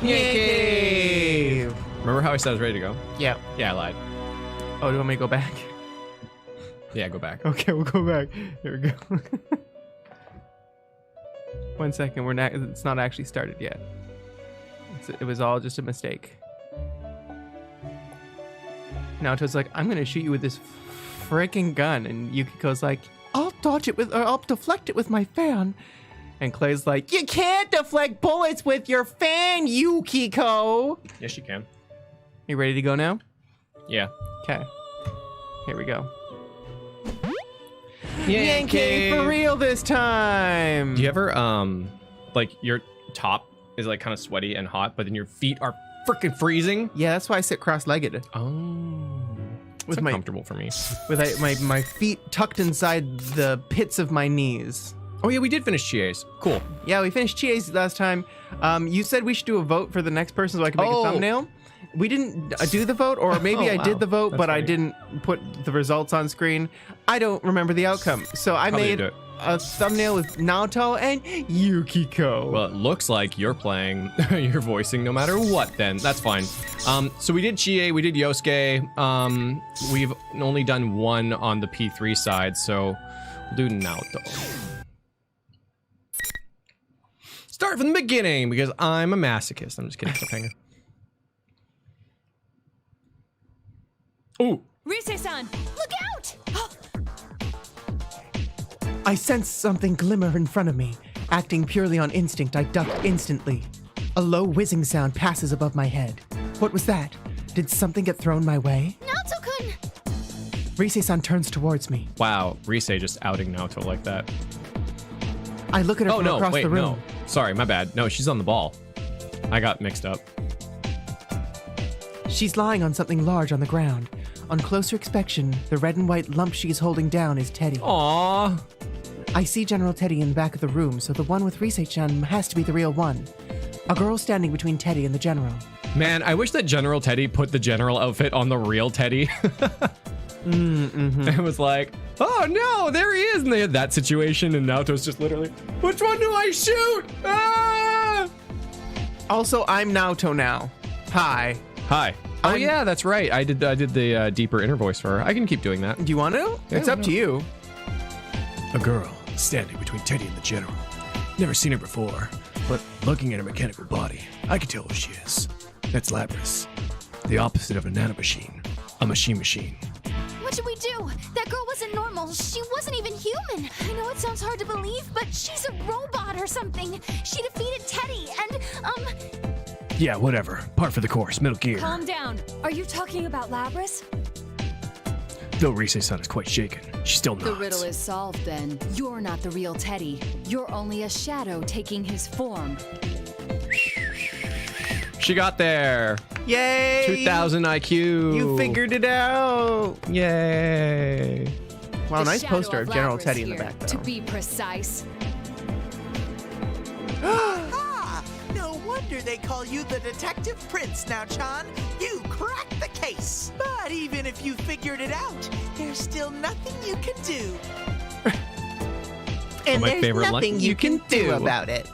NyanCave! Remember how I said I was ready to go? Yeah. Yeah, I lied. Oh, do you want me to go back? Yeah, go back. Okay, we'll go back. Here we go. 1 second, it's not actually started yet. It was all just a mistake. Naoto's like, I'm gonna shoot you with this freaking gun, and Yukiko's like, I'll deflect it with my fan. And Clay's like, you can't deflect bullets with your fan, Yukiko. Yes, you can. You ready to go now? Yeah. Okay. Here we go. NyanCave for real this time. Do you ever like your top is like kind of sweaty and hot, but then your feet are freaking freezing? Yeah, that's why I sit cross-legged. Oh, with it's my uncomfortable for me. With my feet tucked inside the pits of my knees. Oh yeah, we did finish Chies. Cool. Yeah, we finished Chies last time. You said we should do a vote for the next person so I can make a thumbnail. We didn't do the vote, or maybe I did the vote, but I didn't put the results on screen. I don't remember the outcome. So I made a thumbnail with Naoto and Yukiko. Well, it looks like you're playing, you're voicing no matter what then. That's fine. So we did Chie, we did Yosuke. We've only done one on the P3 side, so we'll do Naoto. Start from the beginning, because I'm a masochist. I'm just kidding, cliffhanger. Ooh. Rise-san, look out! I sensed something glimmer in front of me. Acting purely on instinct, I ducked instantly. A low whizzing sound passes above my head. What was that? Did something get thrown my way? Naoto-kun! Rise-san turns towards me. Wow, Rise just outing Naoto like that. I look at her from across the room. No. Sorry, my bad. No, she's on the ball. I got mixed up. She's lying on something large on the ground. On closer inspection, the red and white lump she's holding down is Teddy. Aww. I see General Teddy in the back of the room, so the one with Rise-chan has to be the real one. A girl standing between Teddy and the General. Man, I wish that General Teddy put the General outfit on the real Teddy. It was like, oh no, there he is. And they had that situation, and Naoto's just literally, which one do I shoot? Ah! Also, I'm Naoto now. Hi. Hi. Oh yeah, that's right. I did the deeper inner voice for her. I can keep doing that. Do you want to? Yeah, it's up to you. A girl standing between Teddy and the General. Never seen her before, but looking at her mechanical body, I can tell who she is. That's Labrys. The opposite of a nanomachine. A machine. What should we do? That girl wasn't normal. She wasn't even human. I know it sounds hard to believe, but she's a robot or something. She defeated Teddy and, Yeah, whatever. Par for the course. Middle gear. Calm down. Are you talking about Labrys? Though Rise-san is quite shaken, she still nods. The riddle is solved then. You're not the real Teddy. You're only a shadow taking his form. She got there. Yay! 2000 IQ. You figured it out. Yay. Wow, The nice shadow poster of General Labrys Teddy in the here, back, though. To be precise. No wonder they call you the Detective Prince now, Chan. You cracked the case. But even if you figured it out, there's still nothing you can do. And my there's favorite nothing line, you can do about it.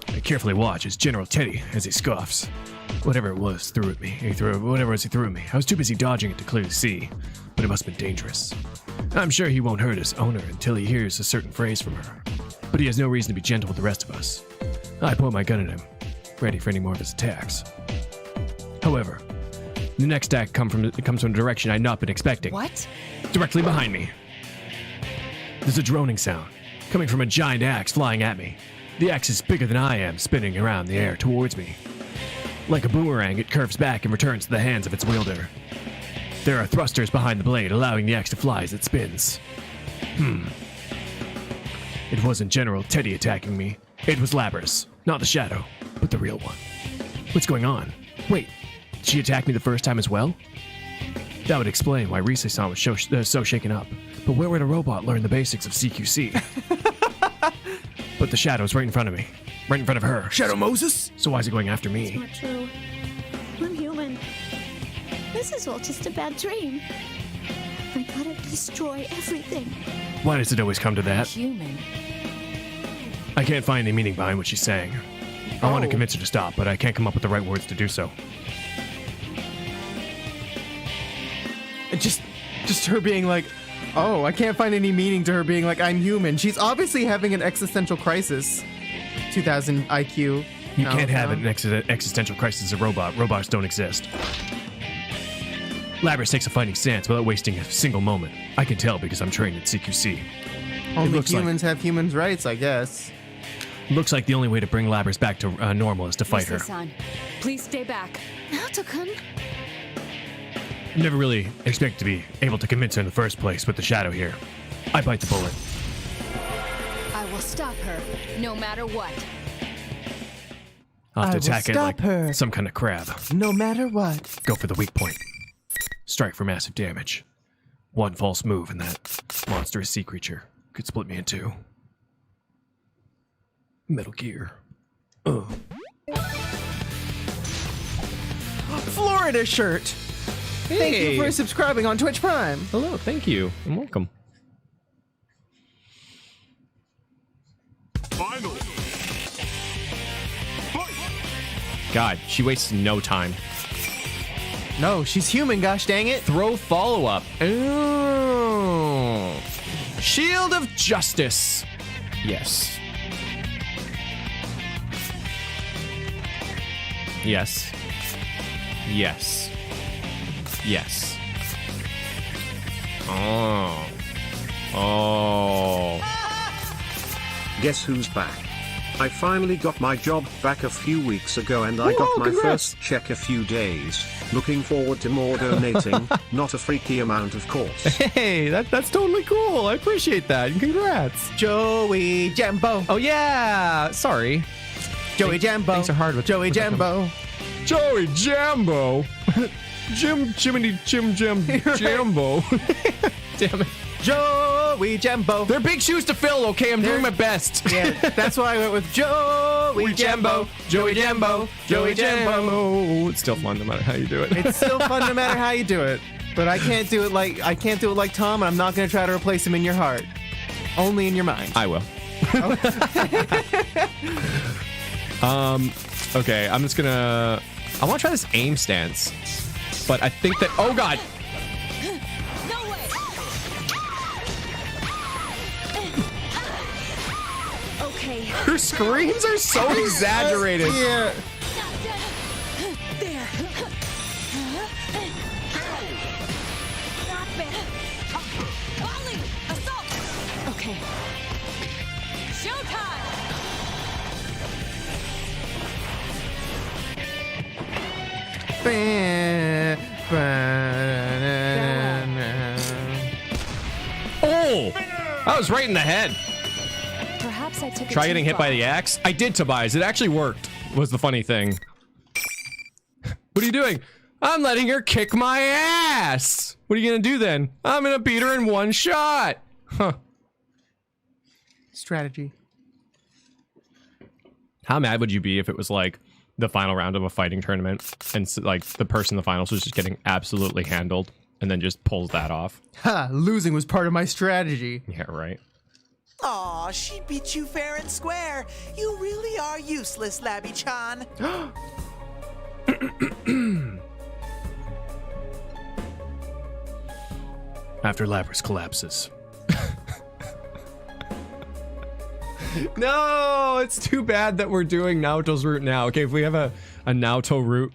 I carefully watch as General Teddy, as he scoffs. Whatever it was threw at me. He threw at me. I was too busy dodging it to clearly see, but it must have been dangerous. I'm sure he won't hurt his owner until he hears a certain phrase from her. But he has no reason to be gentle with the rest of us. I point my gun at him, ready for any more of his attacks. However, the next attack comes from a direction I'd not been expecting. What? Directly behind me. There's a droning sound, coming from a giant axe flying at me. The axe is bigger than I am, spinning around the air towards me. Like a boomerang, it curves back and returns to the hands of its wielder. There are thrusters behind the blade, allowing the axe to fly as it spins. It wasn't General Teddy attacking me. It was Labrys. Not the shadow, but the real one. What's going on? Wait, did she attack me the first time as well? That would explain why Rise-san was so shaken up. But where would a robot learn the basics of CQC? But the shadow's right in front of me. Right in front of her. Shadow Moses? So why is he going after me? Not true. I'm human. This is all just a bad dream. I gotta destroy everything. Why does it always come to that? Human. I can't find any meaning behind what she's saying. I want to convince her to stop, but I can't come up with the right words to do so. Just her being like, oh, I can't find any meaning to her being like, I'm human. She's obviously having an existential crisis. 2000 IQ. You can't have an existential crisis as a robot. Robots don't exist. Labrys takes a fighting stance without wasting a single moment. I can tell because I'm trained at CQC. Only humans have humans' rights, I guess. Looks like the only way to bring Labrys back to normal is to fight her. Lisa-san, please stay back. Naoto-kun. Never really expected to be able to convince her in the first place with the shadow here. I bite the bullet. I will stop her, no matter what. I'll have to attack it like her. some kind of crab. No matter what. Go for the weak point. Strike for massive damage. One false move and that monstrous sea creature could split me in two. Metal Gear. Ugh. Florida shirt. Thank you for subscribing on Twitch Prime. Hello, thank you, and welcome. Final. God, she wastes no time. No, she's human, gosh dang it. Throw follow-up. Oh. Shield of Justice. Yes. Yes. Yes. Yes. Oh. Oh. Guess who's back? I finally got my job back a few weeks ago and I got my first check a few days. Looking forward to more donating, not a freaky amount of course. Hey, that's totally cool. I appreciate that. Congrats. Joey Jambo. Oh yeah. Sorry. Joey Jambo. Things are hard with Joey Jambo. Joey Jambo. Jiminy Jambo. Damn it. Joey Jambo. They're big shoes to fill, okay? I'm doing my best. Yeah, that's why I went with Joey Jambo. Joey Jambo. Joey Jambo. It's still fun no matter how you do it. It's still fun no matter how you do it. But I can't do it like Tom, and I'm not going to try to replace him in your heart. Only in your mind. I will. Okay, I'm just gonna... I want to try this aim stance. But I think that... Oh, God! No way. Okay. Her screams are so exaggerated. Yeah. There. Not bad. Volley! Assault! Okay. Showtime! Oh! That was right in the head. Perhaps I took Try getting hit by the axe. I did, Tobias. It actually worked, was the funny thing. What are you doing? I'm letting her kick my ass. What are you going to do then? I'm going to beat her in one shot. Huh. Strategy. How mad would you be if it was like the final round of a fighting tournament and like the person in the finals was just getting absolutely handled and then just pulls that off? Ha! Losing was part of my strategy. Yeah, right. Aw, she beat you fair and square. You really are useless, Labby-chan. After Labrys collapses. No, it's too bad that we're doing Naoto's route now. Okay, if we have a Naoto route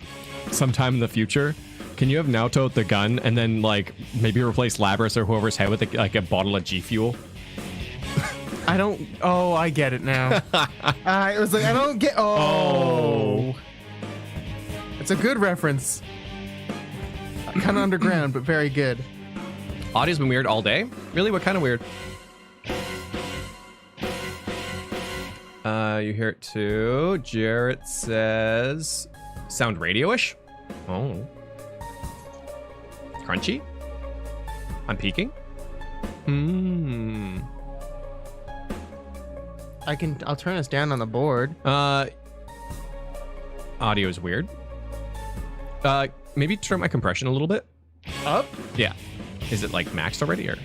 sometime in the future, can you have Naoto with the gun and then like maybe replace Labrys or whoever's head with like a bottle of G Fuel? I don't... Oh, I get it now. I was like, I don't get... Oh. It's a good reference. Kind of underground, but very good. Audio's been weird all day? Really? What kind of weird? You hear it too. Jarrett says... Sound radio-ish? Oh. Crunchy? I'm peeking? Hmm. I'll turn us down on the board. Audio is weird. Maybe turn my compression a little bit. Up? Yeah. Is it like maxed already or? It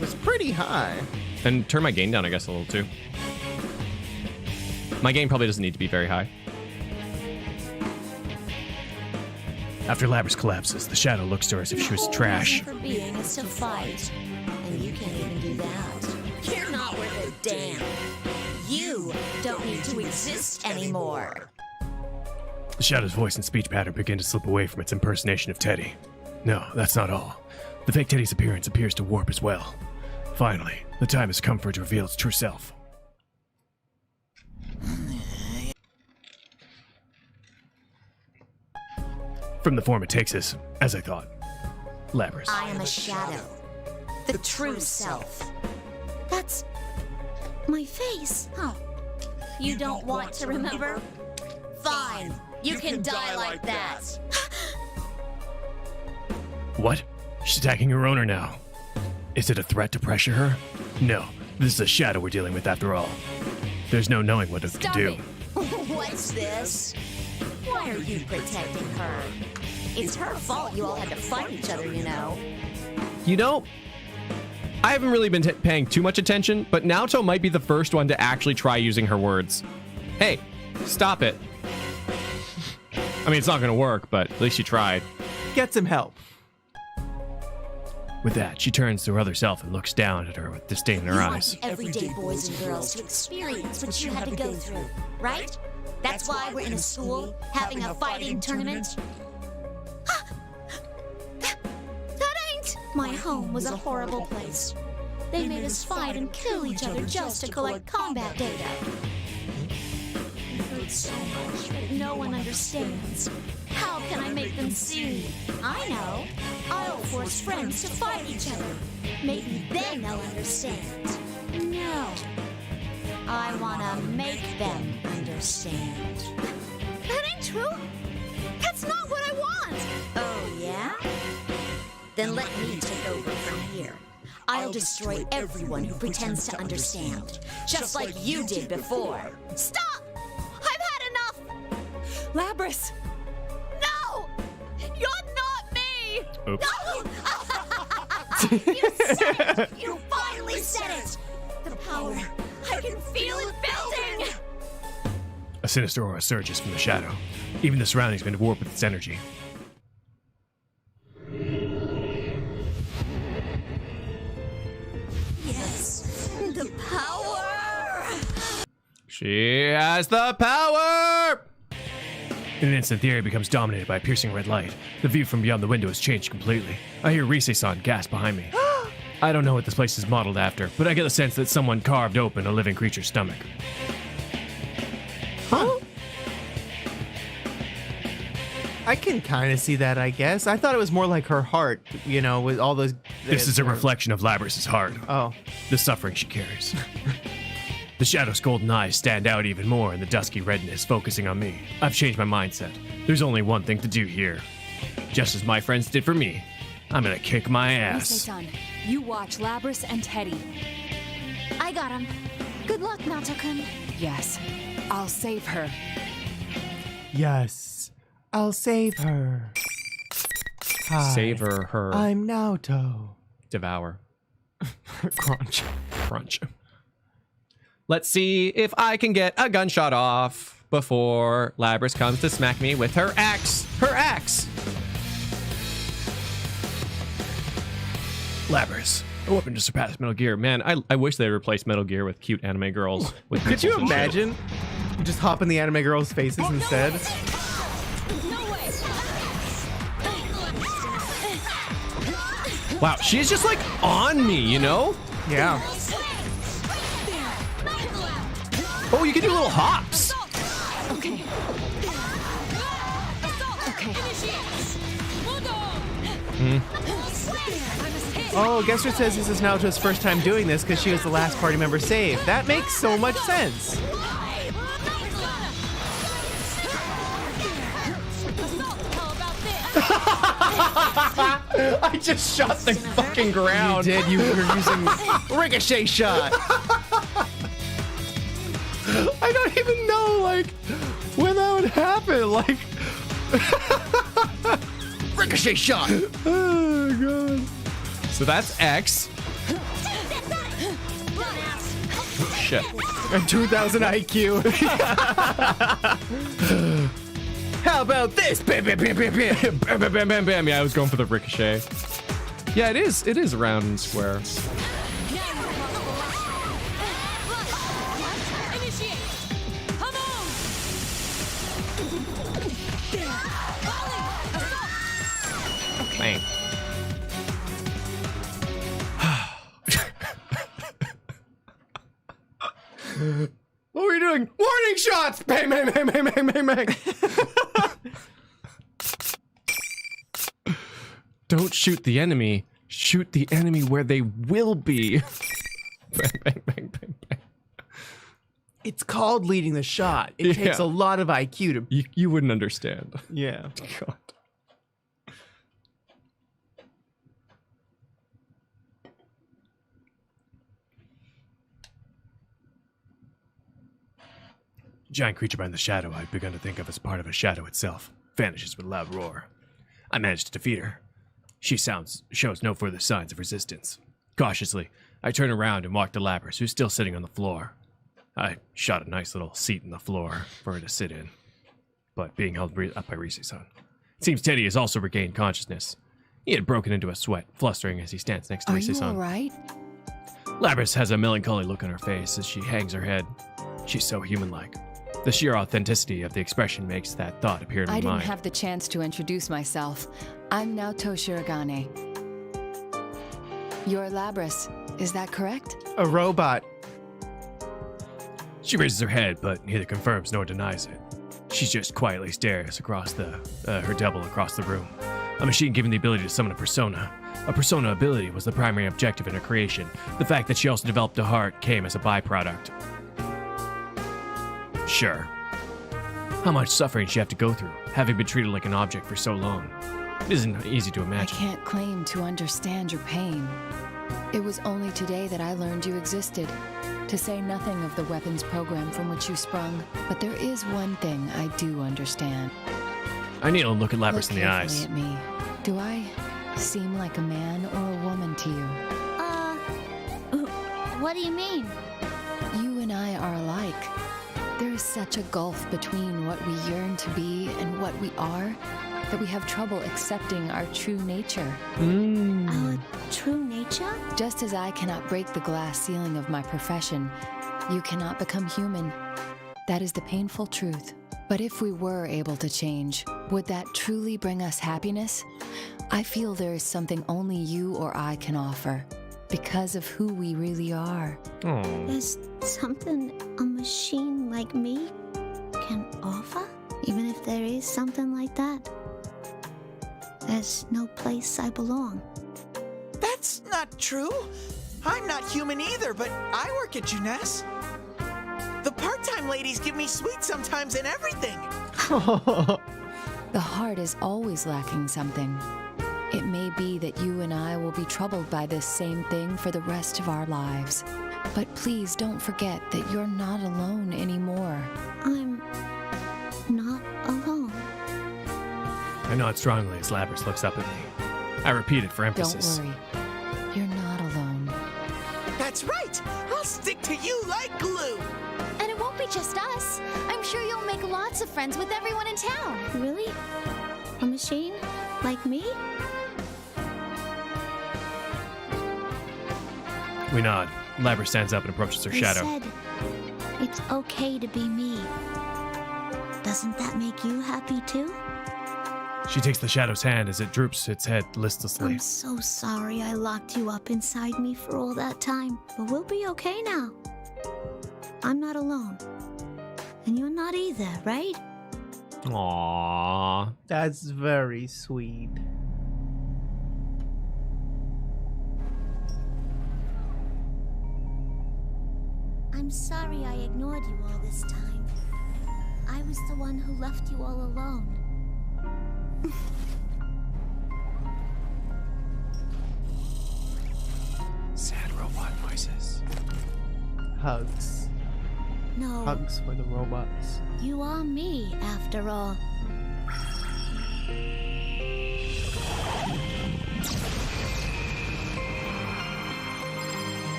was pretty high. And turn my gain down, I guess, a little too. My game probably doesn't need to be very high. After Labrys collapses, the shadow looks to her as if she was trash. For being is to fight, and you can't even do that. You're not worth a damn. You don't need to exist anymore. The shadow's voice and speech pattern begin to slip away from its impersonation of Teddy. No, that's not all. The fake Teddy's appearance appears to warp as well. Finally, the time has come for it to reveal its true self. From the form it takes is, as I thought, Labrys. I am a shadow. The true self. That's my face. Huh. You don't want to remember? Fine. You can die like that. What? She's attacking her owner now. Is it a threat to pressure her? No, this is a shadow we're dealing with after all. There's no knowing what it can do. What's this? Why are you protecting her? It's her fault you all had to fight each other, you know. You know, I haven't really been paying too much attention, but Naoto might be the first one to actually try using her words. Hey, stop it. I mean, it's not going to work, but at least she tried. Get some help. With that, she turns to her other self and looks down at her with disdain in her eyes. Everyday boys and girls to experience what you had to go through, right? That's why we're in a school having a fighting tournament. That ain't! My home was a horrible place. They made us fight and kill each other just to collect combat data. It hurts so much that no one understands. How can I make them see? I know. I'll force friends to fight each other. Maybe then they'll understand. No. I wanna make them understand. That ain't true. That's not what I want. Oh, yeah? Then let me take over from here. I'll destroy everyone who pretends to understand, just like you did before. Stop! I've had enough! Labrys! No! You're not me! Oops. No! You said it! You finally said it! The power, I can feel it building! A sinister aura surges from the shadow. Even the surroundings begin to warp with its energy. Yes, the power! She has the power! In an instant, the area becomes dominated by a piercing red light. The view from beyond the window has changed completely. I hear Rise-san gasp behind me. I don't know what this place is modeled after, but I get the sense that someone carved open a living creature's stomach. Huh? I can kind of see that, I guess. I thought it was more like her heart, you know, with all those... This is a reflection of Labrys' heart. Oh. The suffering she carries. The shadow's golden eyes stand out even more in the dusky redness, focusing on me. I've changed my mindset. There's only one thing to do here. Just as my friends did for me, I'm gonna kick my ass. Rise-san, you watch Labrys and Teddy. I got him. Good luck, Naoto-kun. Yes, I'll save her. Yes, I'll save her. Hi, Savor her. I'm Naoto. Devour. Crunch. Crunch. Let's see if I can get a gunshot off before Labrys comes to smack me with her axe. Her axe! Labrys, a weapon to surpass Metal Gear. Man, I wish they replaced Metal Gear with cute anime girls. With Could you nipples and shit. imagine? You just hop in the anime girls' faces instead. Wow, she's just like on me, you know? Yeah. Oh, you can do little hops. Okay. Oh, Gessler says this is Naoto's first time doing this because she was the last party member saved. That makes so much sense. I just shot the fucking ground. You did. You were using ricochet shot. I don't even know, like, when that would happen. Like, Ricochet shot. oh, God. So that's X. shit. 2,000 IQ. How about this? Bam, bam, bam, bam, bam. Bam, bam, bam, bam, bam. Yeah, I was going for the ricochet. Yeah, it is. It is round and square. Bang. What were you doing? Warning shots! Bang, bang, bang, bang, bang, bang, bang. Don't shoot the enemy. Shoot the enemy where they will be. Bang, bang, bang, bang, bang. It's called leading the shot. It takes a lot of IQ to... You wouldn't understand. Yeah. God. Giant creature behind the shadow I'd begun to think of as part of a shadow itself vanishes with a loud roar. I managed to defeat her. She shows no further signs of resistance. Cautiously, I turn around and walk to Labrys, who's still sitting on the floor. I shot a nice little seat in the floor for her to sit in, but being held up by Reese-san. It seems Teddy has also regained consciousness. He had broken into a sweat, flustering as he stands next to Reese-san. Are you all right? Labrys has a melancholy look on her face as she hangs her head. She's so human-like. The sheer authenticity of the expression makes that thought appear in my I mind. didn't have the chance to introduce myself. I'm Naoto Shirogane. You're Labrys, is that correct? A robot. She raises her head, but neither confirms nor denies it. She just quietly stares across her double across the room. A machine given the ability to summon a persona. A persona ability was the primary objective in her creation. The fact that she also developed a heart came as a byproduct. Sure. How much suffering she have to go through, having been treated like an object for so long. It isn't easy to I imagine. can't claim to understand your pain. It was only today that I learned you existed, to say nothing of the weapons program from which you sprung. But there is one thing I do understand. I kneel and look at Labrys in the Look eyes. carefully at me. Do I seem like a man or a woman to you? What do you mean? You and I are alike. There is such a gulf between what we yearn to be and what we are that we have trouble accepting our true nature. Our true nature? Just as I cannot break the glass ceiling of my profession, you cannot become human. That is the painful truth. But if we were able to change, would that truly bring us happiness? I feel there is something only you or I can offer, because of who we really are. There's something a machine like me can offer? Even if there is something like that, there's no place I belong. That's not true. I'm not human either, but I work at Juness. The part-time ladies give me sweets sometimes and everything. The heart is always lacking something. It may be that you and I will be troubled by this same thing for the rest of our lives. But please don't forget that you're not alone anymore. I'm not alone. I nod strongly as Labrys looks up at me. I repeat it for emphasis. Don't worry. You're not alone. That's right. I'll stick to you like glue. And it won't be just us. I'm sure you'll make lots of friends with everyone in town. Really? A machine? Like me? We nod. Labrys stands up and approaches her They shadow. said it's okay to be me. Doesn't that make you happy too? She takes the shadow's hand as it droops its head listlessly. I'm so sorry I locked you up inside me for all that time, but we'll be okay now. I'm not alone. And you're not either, right? Aww. That's very sweet. I'm sorry I ignored you all this time. I was the one who left you all alone. Sad robot noises. Hugs. No, Hugs for the robots. you are me, after all.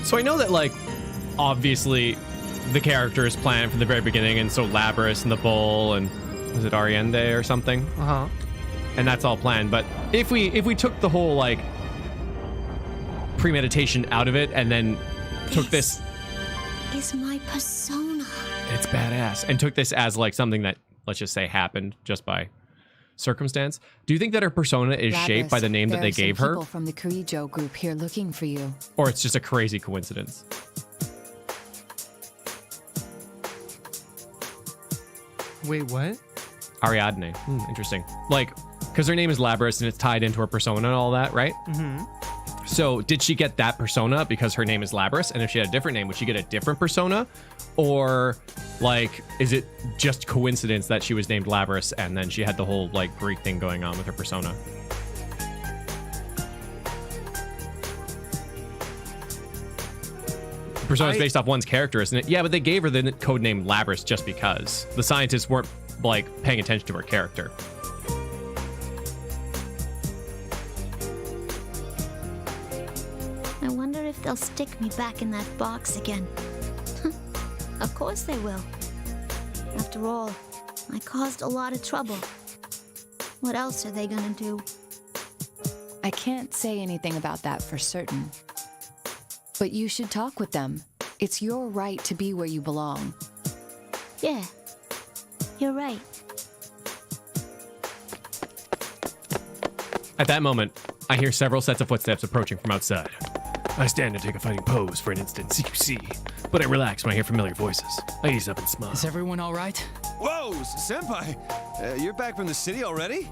So I know that, like, obviously the character is planned from the very beginning, and so Labrys and the bull and was it Ariende or something? Uh-huh. And that's all planned. But if we took the whole, like, premeditation out of it and then took this is my persona. It's badass. And took this as, like, something that, let's just say, happened just by circumstance. Do you think that her persona is shaped by the name that they gave her? People from the Kirijo Group here looking for you. Or it's just a crazy coincidence? Wait, what? Ariadne. Interesting. Like, because her name is Labrys and it's tied into her persona and all that, right? Mm-hmm. So did she get that persona because her name is Labrys? And if she had a different name, would she get a different persona? Or, like, is it just coincidence that she was named Labrys and then she had the whole, like, Greek thing going on with her persona? Persona is based off one's character, isn't it? Yeah, but they gave her the code name Labrys just because. The scientists weren't, like, paying attention to her character. I wonder if they'll stick me back in that box again. Of course they will. After all, I caused a lot of trouble. What else are they gonna do? I can't say anything about that for certain. But you should talk with them. It's your right to be where you belong. Yeah, you're right. At that moment, I hear several sets of footsteps approaching from outside. I stand and take a fighting pose for an instant CQC, but I relax when I hear familiar voices. I ease up and smile. Is everyone all right? Whoa, Senpai! You're back from the city already?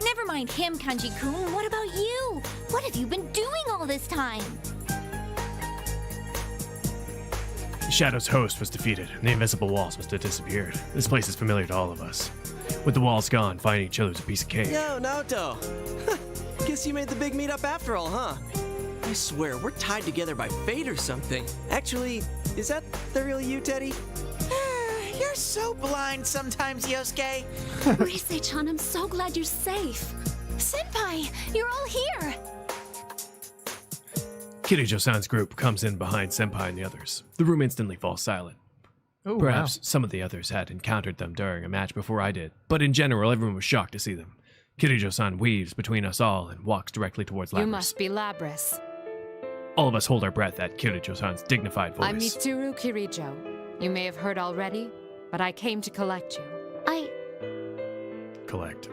Never mind him, Kanji-kun. What about you? What have you been doing all this time? Shadow's host was defeated, and the invisible walls must have disappeared. This place is familiar to all of us. With the walls gone, finding each other is a piece of cake. Yo, Naoto. Guess you made the big meetup after all, huh? I swear, we're tied together by fate or something. Actually, is that the real you, Teddy? You're so blind sometimes, Yosuke. Rise-chan, I'm so glad you're safe. Senpai, you're all here. Kirijo-san's group comes in behind Senpai and the others. The room instantly falls silent. Oh, Perhaps some of the others had encountered them during a match before I did, but in general, everyone was shocked to see them. Kirijo-san weaves between us all and walks directly towards Labrys. You must be Labrys. All of us hold our breath at Kirijo-san's dignified voice. I'm Mitsuru Kirijo. You may have heard already, but I came to collect you. Collect.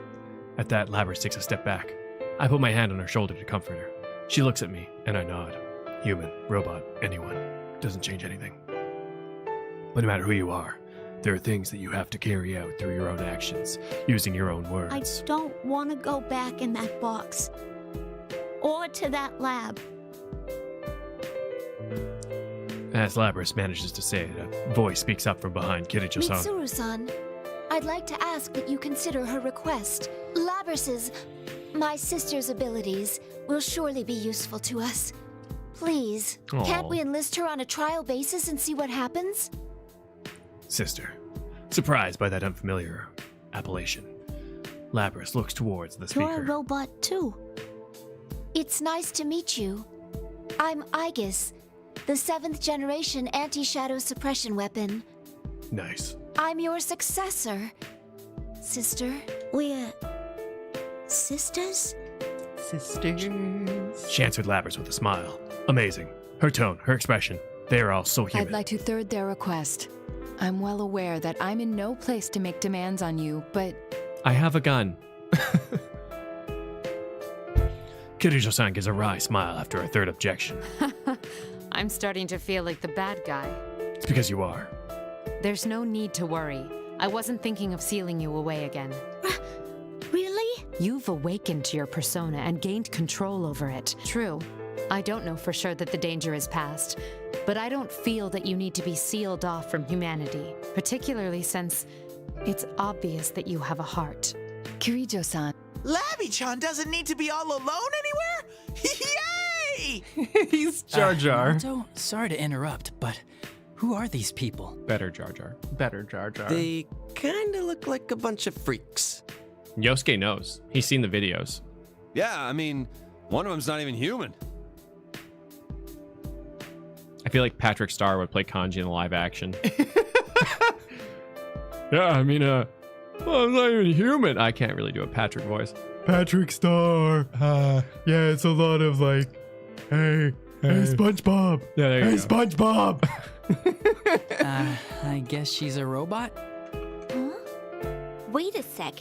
At that, Labrys takes a step back. I put my hand on her shoulder to comfort her. She looks at me, and I nod. Human, robot, anyone. Doesn't change anything. But no matter who you are, there are things that you have to carry out through your own actions, using your own words. I don't want to go back in that box. Or to that lab. As Labrys manages to say it, a voice speaks up from behind Kirijo-san. Mitsuru-san, I'd like to ask that you consider her request. Labrys's, my sister's abilities, will surely be useful to us. Please, can't we enlist her on a trial basis and see what happens? Sister. Surprised by that unfamiliar appellation, Labrys looks towards the speaker. You're a robot too. It's nice to meet you. I'm Aegis, the 7th generation anti-shadow suppression weapon. Nice. I'm your successor, sister. We're sisters? Sisters. She answered Labrys with a smile. Amazing. Her tone, her expression, they are all so human. I'd like to third their request. I'm well aware that I'm in no place to make demands on you, but... I have a gun. Kirijo-san gives a wry smile after a third objection. I'm starting to feel like the bad guy. It's because you are. There's no need to worry. I wasn't thinking of sealing you away again. Really? You've awakened to your persona and gained control over it. True. I don't know for sure that the danger is past, but I don't feel that you need to be sealed off from humanity, particularly since it's obvious that you have a heart. Kirijo-san. Labby-chan doesn't need to be all alone anywhere? Yay! He's Jar Jar. Naruto, sorry to interrupt, but who are these people? Better Jar Jar. Better Jar Jar. They kinda look like a bunch of freaks. Yosuke knows. He's seen the videos. Yeah, I mean, one of them's not even human. I feel like Patrick Star would play Kanji in the live action. Yeah, I mean, well, I'm not even human. I can't really do a Patrick voice. Patrick Star. Yeah, it's a lot of like, hey, SpongeBob. Yeah, there you go. SpongeBob. I guess she's a robot? Huh? Wait a sec.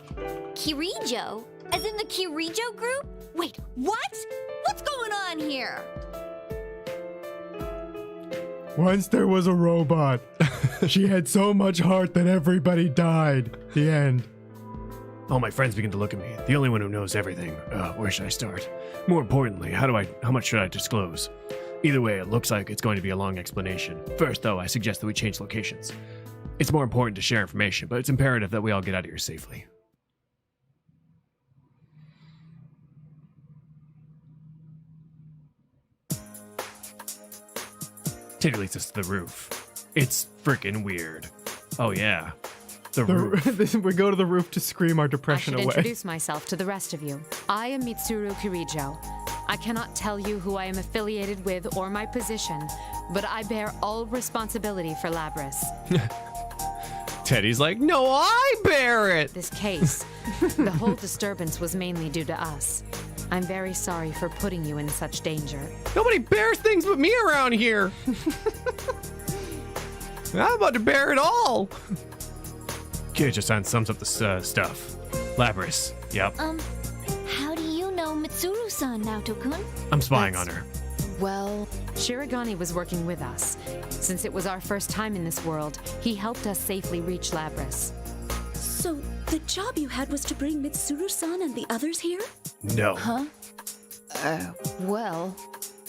Kirijo? As in the Kirijo Group? Wait, what? What's going on here? Once there was a robot. She had so much heart that everybody died. The end. All my friends begin to look at me. The only one who knows everything. Where should I start? More importantly, how much should I disclose? Either way, it looks like it's going to be a long explanation. First, though, I suggest that we change locations. It's more important to share information, but it's imperative that we all get out of here safely. Teddy leads us to the roof. It's freaking weird. Oh yeah, the roof. We go to the roof to scream our depression I should away. introduce myself to the rest of you. I am Mitsuru Kirijo. I cannot tell you who I am affiliated with or my position, but I bear all responsibility for Labrys. Teddy's like, no, I bear it. This case, the whole disturbance was mainly due to us. I'm very sorry for putting you in such danger. Nobody bears things but me around here. I'm about to bear it all. Kirijo-san sums up the stuff. Labrys. Yep. How do you know Mitsuru-san, Naoto-kun? I'm spying on her. Well, Shirogane was working with us. Since it was our first time in this world, he helped us safely reach Labrys. So, the job you had was to bring Mitsuru-san and the others here? No. Huh? Well,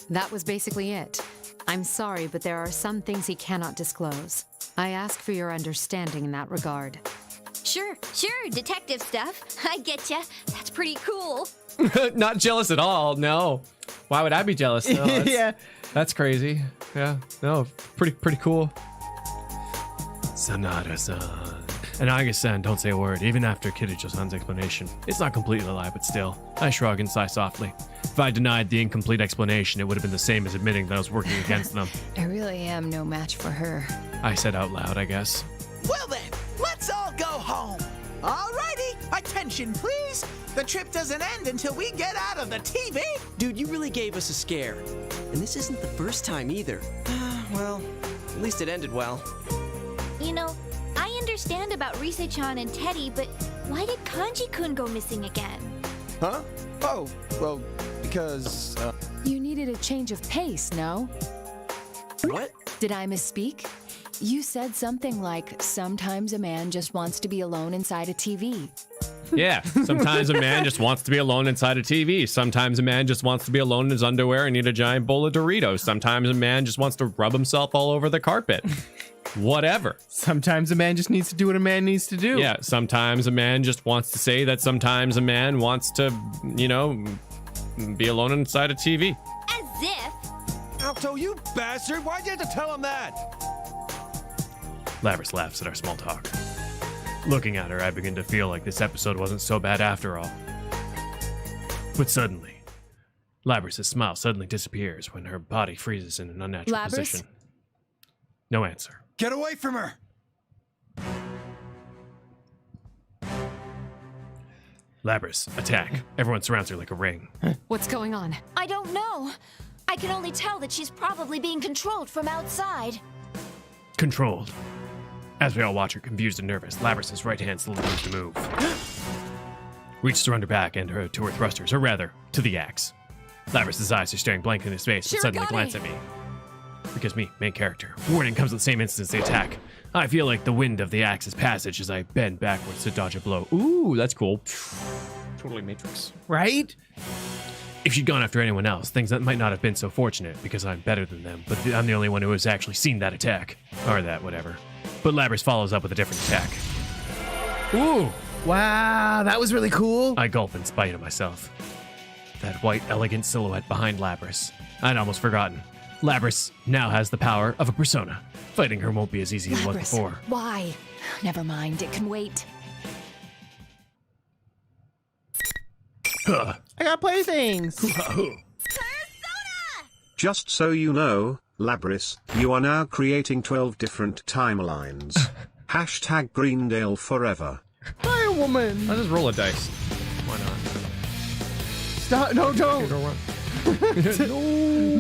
that was basically it. I'm sorry, but there are some things he cannot disclose. I ask for your understanding in that regard. Sure, detective stuff. I getcha. That's pretty cool. Not jealous at all, no. Why would I be jealous? No, Yeah. That's crazy. Yeah, no, pretty cool. Sanada-san. And Aga-san don't say a word, even after Kirijo-san's explanation. It's not completely a lie, but still. I shrug and sigh softly. If I denied the incomplete explanation, it would have been the same as admitting that I was working against them. I really am no match for her. I said out loud, I guess. Well then, let's all go home. Alrighty, attention please. The trip doesn't end until we get out of the TV. Dude, you really gave us a scare. And this isn't the first time either. Well, at least it ended well. You know, I understand about Rise-chan and Teddy, but why did Kanji-kun go missing again? Huh? Oh, well, because, You needed a change of pace, no? What? Did I misspeak? You said something like, sometimes a man just wants to be alone inside a TV. Yeah, sometimes a man just wants to be alone inside a TV. Sometimes a man just wants to be alone in his underwear and eat a giant bowl of Doritos. Sometimes a man just wants to rub himself all over the carpet. Whatever. Sometimes a man just needs to do what a man needs to do. Yeah, sometimes a man just wants to say that sometimes a man wants to, you know, be alone inside a TV. As if. Alto, you bastard! Why'd you have to tell him that? Labrys laughs at our small talk. Looking at her, I begin to feel like this episode wasn't so bad after all. But suddenly, Labrys' smile suddenly disappears when her body freezes in an unnatural Labrys? position. No answer. Get away from her! Labrys, attack. Everyone surrounds her like a ring. What's going on? I don't know. I can only tell that she's probably being controlled from outside. Controlled. As we all watch her, confused and nervous, Labrys' right hand slowly begins to move. Reaches around her back and to her thrusters, or rather, to the axe. Labrys' eyes are staring blank in his face and suddenly glance at me. Because me, main character. Warning comes at the same instant as they attack. I feel like the wind of the axe's passage as I bend backwards to dodge a blow. Ooh, that's cool. Totally Matrix. Right? If she'd gone after anyone else, things that might not have been so fortunate because I'm better than them, but I'm the only one who has actually seen that attack. Or that, whatever. But Labrys follows up with a different attack. Ooh. Wow, that was really cool. I gulp in spite of myself. That white, elegant silhouette behind Labrys. I'd almost forgotten. Labrys now has the power of a persona. Fighting her won't be as easy as it was Labrys, before. why? Never mind, it can wait. I got playthings. Just so you know, Labrys, you are now creating 12 different timelines. Hashtag Greendale forever. Hi, woman. I'll just roll a dice. Why not? Stop. No, don't.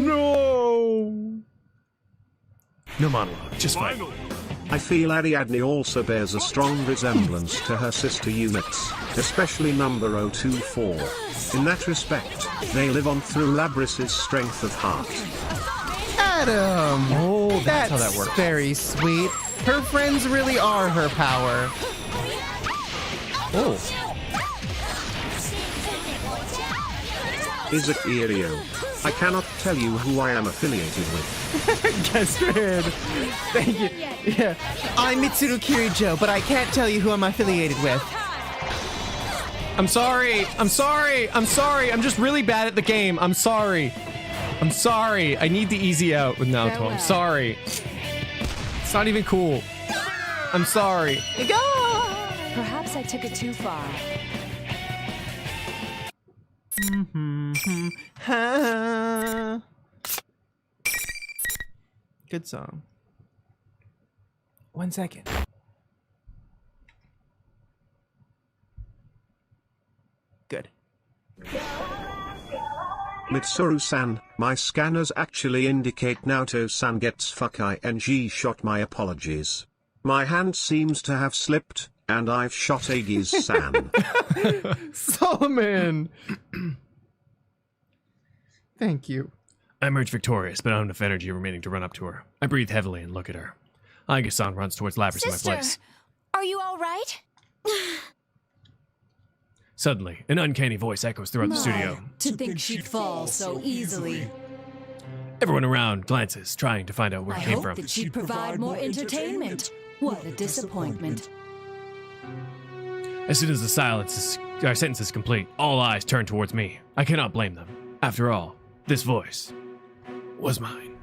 No. No monologue, just fight. I feel Ariadne also bears a strong resemblance to her sister units, especially number 024. In that respect, they live on through Labrys' strength of heart. Adam. Oh, that's how that works. Very sweet. Her friends really are her power. Oh. Is it Kirijo? I cannot tell you who I am affiliated with. Guess good. Thank you. Yeah. I'm Mitsuru Kirijo, but I can't tell you who I'm affiliated with. I'm sorry. I'm sorry. I'm sorry. I'm just really bad at the game. I'm sorry. I'm sorry. I need the easy out with Naoto. I'm sorry. It's not even cool. I'm sorry. Perhaps I took it too far. Good song. 1 second. Good. Mitsuru-san, my scanners actually indicate Naoto-san gets fuck ing shot. My apologies. My hand seems to have slipped, and I've shot Aegis-san. Solomon! Thank you. I emerge victorious, but I don't have enough energy remaining to run up to her. I breathe heavily and look at her. Aegis-san runs towards Labrys in my place. Are you all right? Suddenly, an uncanny voice echoes throughout the studio. To think she'd fall so easily. Everyone around glances, trying to find out where it came from. I hoped that she'd provide more entertainment. What a disappointment. As soon as our sentence is complete, all eyes turn towards me. I cannot blame them. After all, this voice was mine.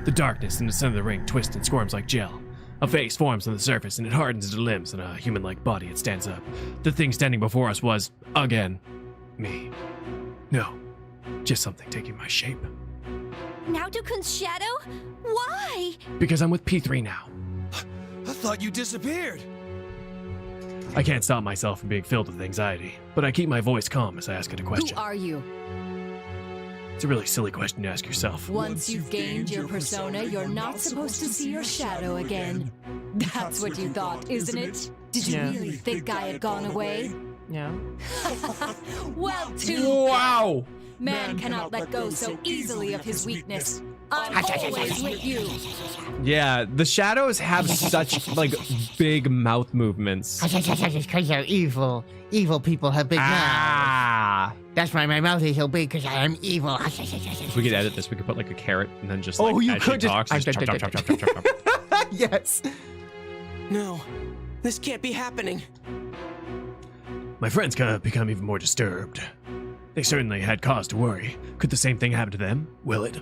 The darkness in the center of the ring twists and squirms like gel. A face forms on the surface and it hardens into limbs, and a human-like body it stands up. The thing standing before us was, again, me. No, just something taking my shape. Naoto-kun's shadow? Why? Because I'm with P3 now. I thought you disappeared. I can't stop myself from being filled with anxiety, but I keep my voice calm as I ask it a question. Who are you? It's a really silly question to ask yourself. Once you've gained your persona, you're not supposed to see your shadow again. That's what you thought, isn't it? Did you really think I had gone away? Yeah. Well, too Wow. Man cannot let go so easily of his weakness. I'm always with you. Yeah, the shadows have such, like, big mouth movements. Because they're evil. Evil people have big mouths. That's why my mouth is so big, because I am evil. If we could edit this, we could put, like, a carrot and then just, like, Oh, you as could she just- talks, just chop, chop, chop, chop, chop, chop. Yes. No, this can't be happening. My friends kind of become even more disturbed. They certainly had cause to worry. Could the same thing happen to them? Will it?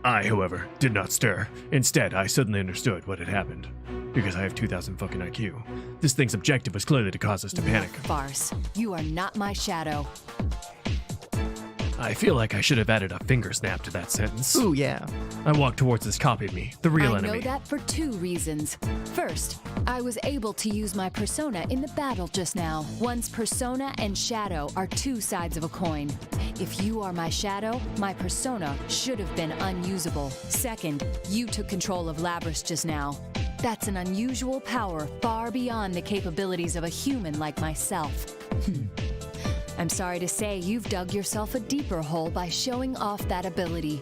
I, however, did not stir. Instead, I suddenly understood what had happened. Because I have 2,000 fucking IQ. This thing's objective was clearly to cause us to panic. Farce. You are not my shadow. I feel like I should have added a finger snap to that sentence. Ooh, yeah. I walked towards this copy of me, the real enemy. I know that for 2 reasons. First, I was able to use my persona in the battle just now. One's persona and shadow are 2 sides of a coin. If you are my shadow, my persona should have been unusable. Second, you took control of Labrys just now. That's an unusual power far beyond the capabilities of a human like myself. I'm sorry to say you've dug yourself a deeper hole by showing off that ability.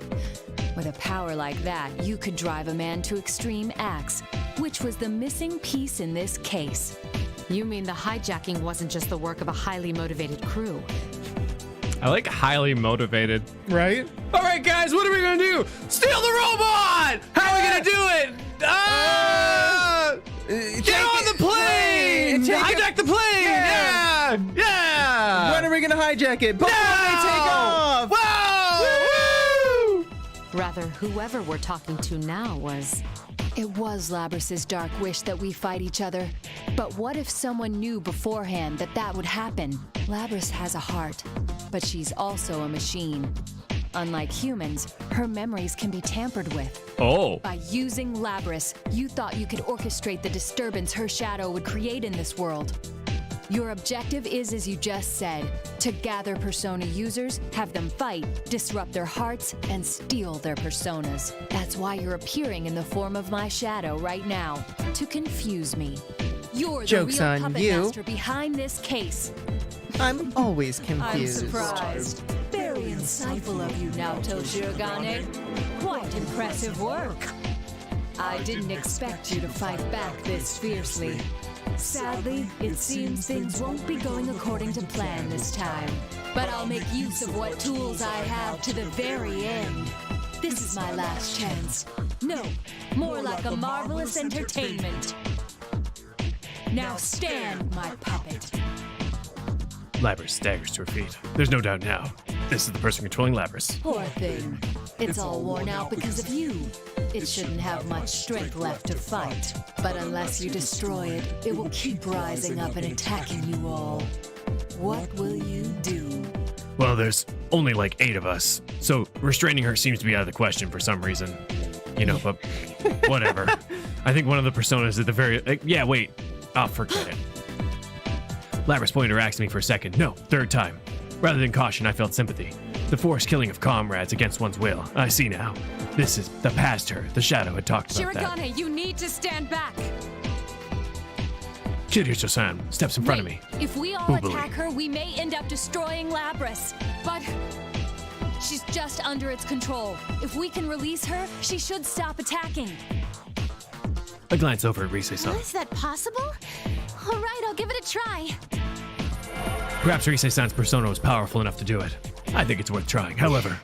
With a power like that, you could drive a man to extreme acts, which was the missing piece in this case. You mean the hijacking wasn't just the work of a highly motivated crew? I like highly motivated. Right? All right, guys, what are we gonna do? Steal the robot! How are we gonna do it? Get on the plane! Hijack the plane! Yeah! Yeah! When are we gonna hijack it? Before they take off! Whoa! Rather, whoever we're talking to now was... It was Labrys' dark wish that we fight each other. But what if someone knew beforehand that that would happen? Labrys has a heart, but she's also a machine. unlike humans, her memories can be tampered with. Oh. By using Labrys, you thought you could orchestrate the disturbance her shadow would create in this world. Your objective is, as you just said, to gather persona users, have them fight, disrupt their hearts, and steal their personas. That's why you're appearing in the form of my shadow right now, to confuse me. You're the Joke's real on puppet you. master behind this case. I'm always confused. I'm surprised. Very insightful of you, Naoto Shirogane. Quite impressive work. I didn't expect you to fight back this fiercely. Sadly, it seems things won't be going according to plan this time. But I'll make use of what tools I have to the very end. This is my last chance. No, more like a marvelous entertainment. Now stand, my puppet. Labrys staggers to her feet. There's no doubt now. This is the person controlling Labrys. Poor thing. It's all worn out because of you. It shouldn't have much strength left to fight. But unless you destroy it, it will keep rising up and attacking you all. What will you do? Well, there's only like 8 of us, so restraining her seems to be out of the question for some reason. You know, but whatever. I think one of the personas at the very... yeah, wait. Oh, forget it. Labrys pointed her axe at me for a second. No, 3rd time. Rather than caution, I felt sympathy. The forced killing of comrades against one's will. I see now. This is the past her. The shadow had talked about that. Shirogane, you need to stand back. Kirijo-san steps in front of me. If we all attack her, we may end up destroying Labrys. But she's just under its control. If we can release her, she should stop attacking. I glance over at Rise-san. Is that possible? All right, I'll give it a try. Perhaps Rise-san's persona was powerful enough to do it. I think it's worth trying. However,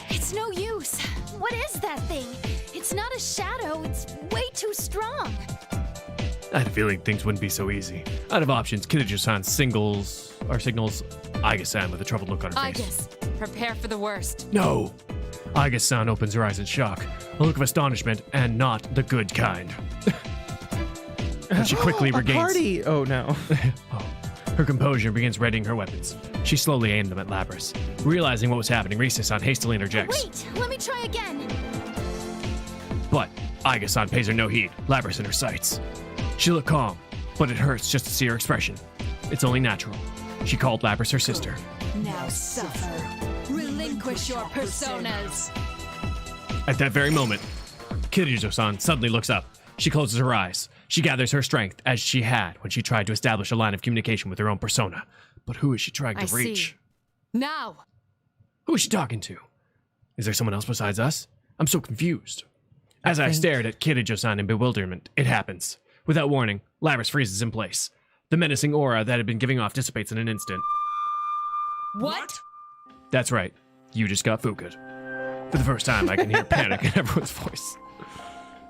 It's no use. What is that thing? It's not a shadow. It's way too strong. I had a feeling things wouldn't be so easy. Out of options, Kirijo-san signals Aiga-san with a troubled look on her face. Aigas, prepare for the worst. No! Aiga-san opens her eyes in shock, a look of astonishment, and not the good kind. And she quickly regains... Party! Oh, no. Her composure begins readying her weapons. She slowly aimed them at Labrys. Realizing what was happening, Rise-san hastily interjects. Wait, let me try again. But Aiga-san pays her no heed, Labrys in her sights. She looked calm, but it hurts just to see her expression. It's only natural. She called Labrys her sister. Now suffer. Relinquish your personas. At that very moment, Kirijo-san suddenly looks up. She closes her eyes. She gathers her strength as she had when she tried to establish a line of communication with her own persona. But who is she trying to reach? Now! Who is she talking to? Is there someone else besides us? I'm so confused. As I stared at Kirijo-san in bewilderment, it happens. Without warning, Labrys freezes in place. The menacing aura that had been giving off dissipates in an instant. What? That's right. You just got fuku'd. For the first time, I can hear panic in everyone's voice.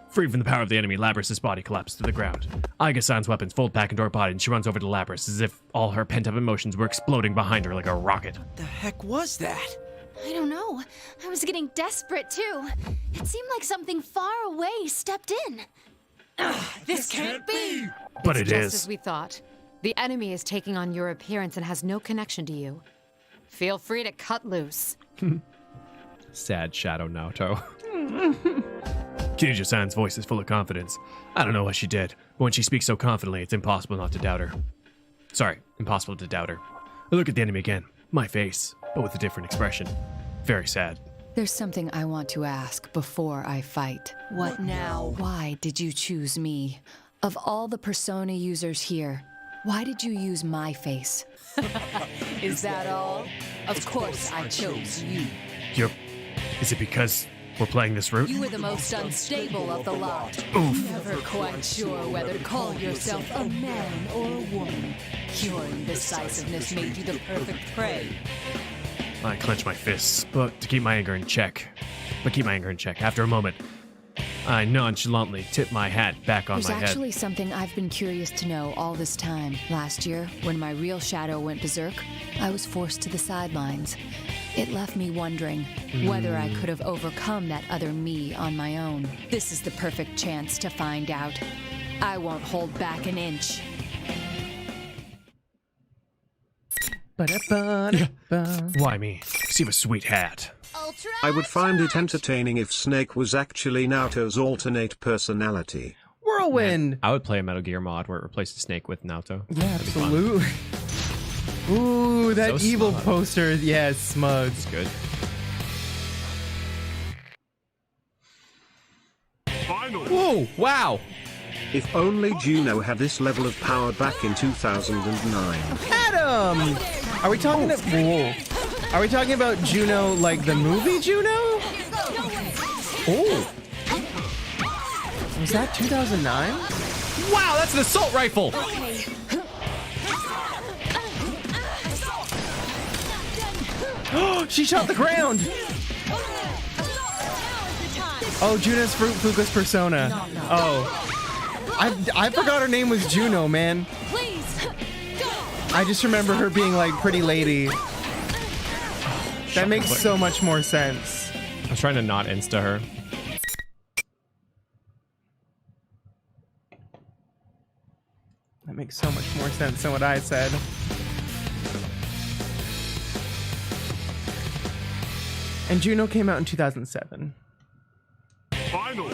Freed from the power of the enemy, Labrys' body collapsed to the ground. Aiga-san's weapons fold back into her body, and she runs over to Labrys as if all her pent-up emotions were exploding behind her like a rocket. What the heck was that? I don't know. I was getting desperate, too. It seemed like something far away stepped in. This can't be! But it's it just is. as we thought. The enemy is taking on your appearance and has no connection to you. Feel free to cut loose. Sad shadow Naoto. Kirijo-san's voice is full of confidence. I don't know what she did, but when she speaks so confidently, it's impossible not to doubt her. Sorry, impossible to doubt her. I look at the enemy again. My face, but with a different expression. Very sad. There's something I want to ask before I fight. What now? Why did you choose me? Of all the persona users here, why did you use my face? Is that all? Of course I chose you. Is it because we're playing this route? You were the most unstable of the lot. Oof. Never quite sure whether to call yourself a man or a woman. Your indecisiveness made you the perfect prey. I clench my fists, but to keep my anger in check. After a moment, I nonchalantly tip my hat back on my head. There's actually something I've been curious to know all this time. Last year, when my real shadow went berserk, I was forced to the sidelines. It left me wondering whether I could have overcome that other me on my own. This is the perfect chance to find out. I won't hold back an inch. Why me? 'Cause you have a sweet hat. Oh, I would find it entertaining if Snake was actually Naoto's alternate personality. Whirlwind. Man, I would play a Metal Gear mod where it replaces Snake with Naoto. Yeah, absolutely. Ooh, that So evil smug. poster. Yeah, it's smug. It's good. Whoa! Wow! If only Juno had this level of power back in 2009. Adam! Are we talking whoa. Are we talking about Juno like the movie Juno? Oh. Was that 2009? Wow, that's an assault rifle! She shot the ground! Oh, Juno's Fuka's persona. Oh. I forgot her name was Juno, man. I just remember her being like pretty lady. That makes so much more sense. I was trying to not insta her. That makes so much more sense than what I said. And Juno came out in 2007. Final.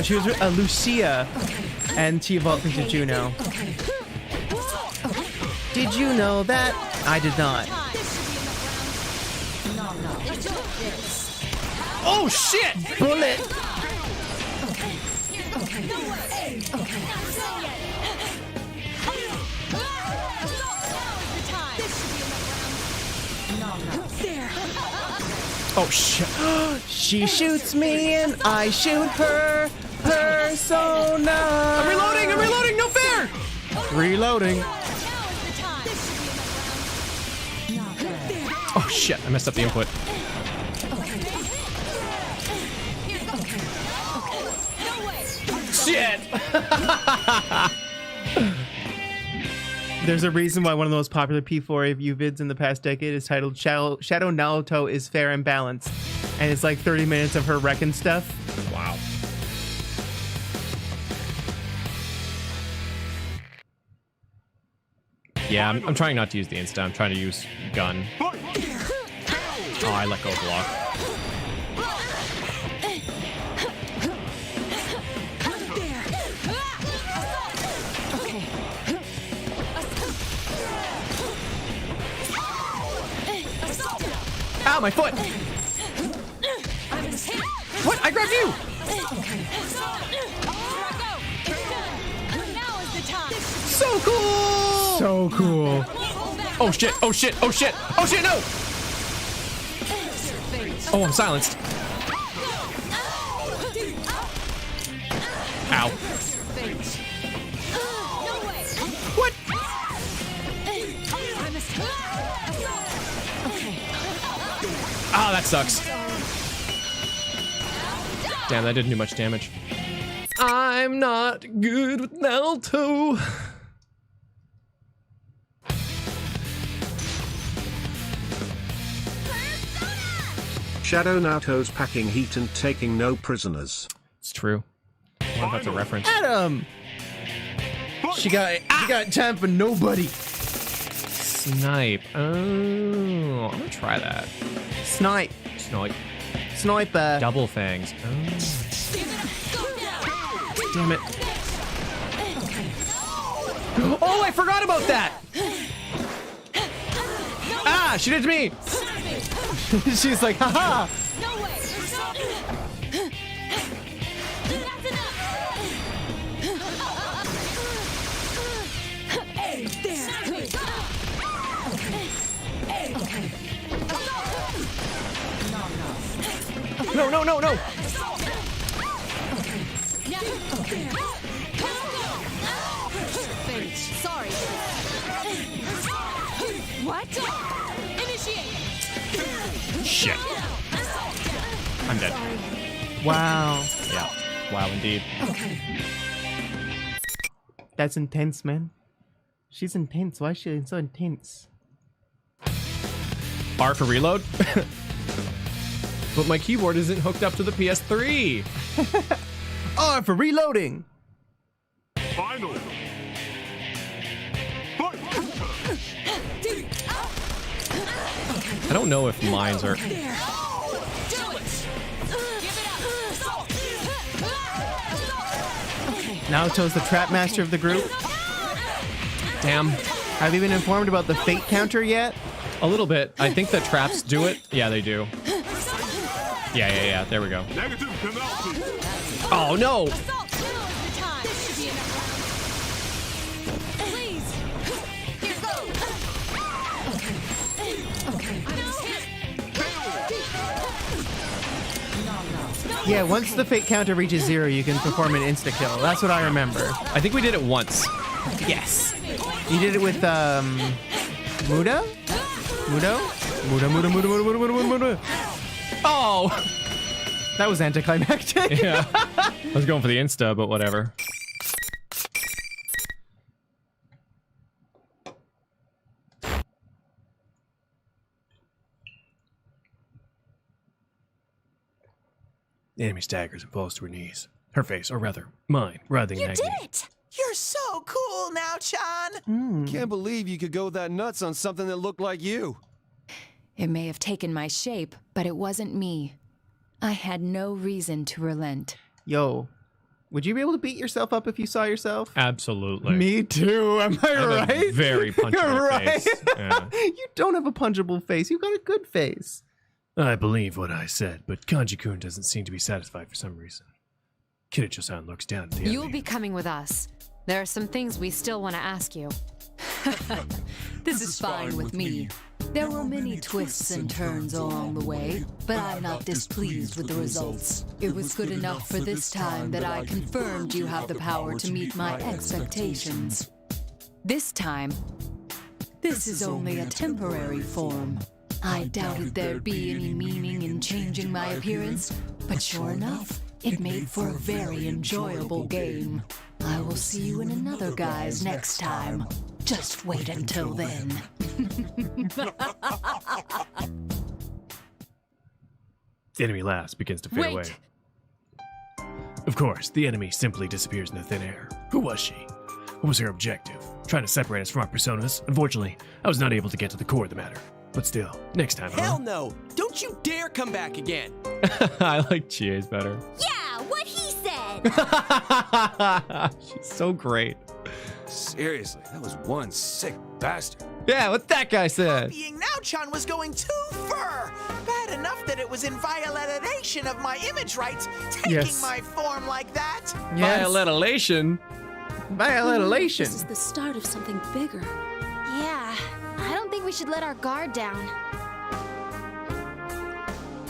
She was Lucia, and she evolved into Juno. Did you know that? I did not. Oh shit! Bullet! Oh shit. She shoots me and I shoot her. Persona. I'm reloading, no fair! Reloading. Oh shit, I messed up the input. Shit! There's a reason why one of the most popular P4AU vids in the past decade is titled Shadow Naruto is Fair and Balanced. And it's like 30 minutes of her wrecking stuff. Wow. Yeah, I'm trying not to use the insta. I'm trying to use gun. Oh, I let go of block. Ow, my foot! What? I grabbed you! So cool! So cool. Oh shit, oh shit, oh shit, oh shit, no! Oh, I'm silenced. Ow. What? Ah, that sucks. Damn, that didn't do much damage. I'm not good with Naruto. Shadow Naoto's packing heat and taking no prisoners. It's true. What about the reference? Adam! She got time for nobody. Snipe. Oh, I'm gonna try that. Snipe. Snipe. Sniper. Double fangs. Oh. Damn it. Oh, I forgot about that! Ah, she did to me! She's like, haha! No, no, no, no! Sorry. What? Initiate. Shit. I'm dead. Wow. Yeah. Wow, indeed. That's intense, man. She's intense. Why is she so intense? R for reload? But my keyboard isn't hooked up to the PS3. R for reloading. Final. I don't know if mines are. Naoto's the trap master of the group. Damn. Have you been informed about the fate counter yet? A little bit. I think the traps do it. Yeah, they do. Yeah. There we go. Negative penalty. Oh, no. Yeah, once the fate counter reaches 0, you can perform an insta-kill. That's what I remember. I think we did it once. Yes. You did it with, Muda? Muda? Muda. Oh! That was anticlimactic. Yeah. I was going for the insta, but whatever. The enemy staggers and falls to her knees. Her face, or rather, mine, writhing in agony. You did it! You're so cool now, Chan! Can't believe you could go that nuts on something that looked like you. It may have taken my shape, but it wasn't me. I had no reason to relent. Yo, would you be able to beat yourself up if you saw yourself? Absolutely. Me too, am I right? Very punchable right. face. Yeah. You don't have a punchable face, you've got a good face. I believe what I said, but Kanji-kun doesn't seem to be satisfied for some reason. Kirijo-san looks down at the You'll enemy. be coming with us. There are some things we still want to ask you. This is fine with me. There were many twists and turns along the way, but I'm not displeased with the results. It was good enough for this time that I confirmed you have the power to meet my expectations. This time, this is only a temporary form. I doubted there'd be any meaning in changing my appearance, but sure enough, it made for a very enjoyable game. I will see you in another guise next time. Just wait until then. The enemy laughs, begins to fade away. Of course, the enemy simply disappears into thin air. Who was she? What was her objective? Trying to separate us from our personas? Unfortunately, I was not able to get to the core of the matter. But still, next time, Hell no! Don't you dare come back again! I like Chie's better. Yeah, what he said! She's so great. Seriously, that was one sick bastard. Yeah, what that guy said. Being Now-chan was going too far! Bad enough that it was in violation of my image rights, taking my form like that! Violation? Violation. This is the start of something bigger. Yeah, I don't think we should let our guard down.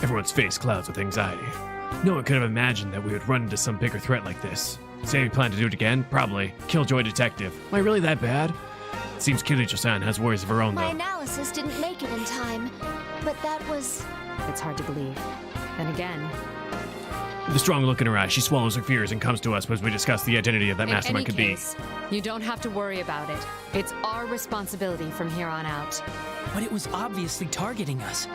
Everyone's face clouds with anxiety. No one could have imagined that we would run into some bigger threat like this. Say we plan to do it again? Probably. Killjoy Detective. Am I really that bad? It seems Kirijo-san has worries of her own, My though. analysis didn't make it in time, but that was... It's hard to believe. Then again... With a strong look in her eyes, she swallows her fears and comes to us as we discuss the identity of that mastermind could be. You don't have to worry about it. It's our responsibility from here on out. But it was obviously targeting us.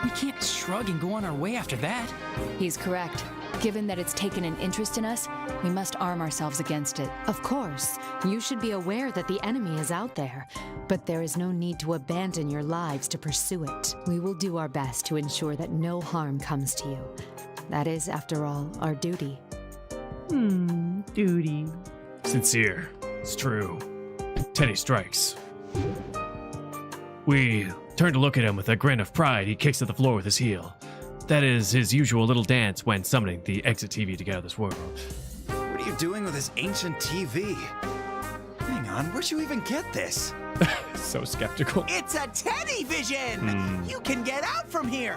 We can't shrug and go on our way after that. He's correct. Given that it's taken an interest in us, we must arm ourselves against it. Of course, you should be aware that the enemy is out there, but there is no need to abandon your lives to pursue it. We will do our best to ensure that no harm comes to you. That is, after all, our duty. Duty. Sincere. It's true. Teddy strikes. We turn to look at him with a grin of pride. He kicks at the floor with his heel. That is his usual little dance when summoning the Exit TV to get out of this world. What are you doing with this ancient TV? Hang on, where'd you even get this? So skeptical. It's a Teddy vision! You can get out from here!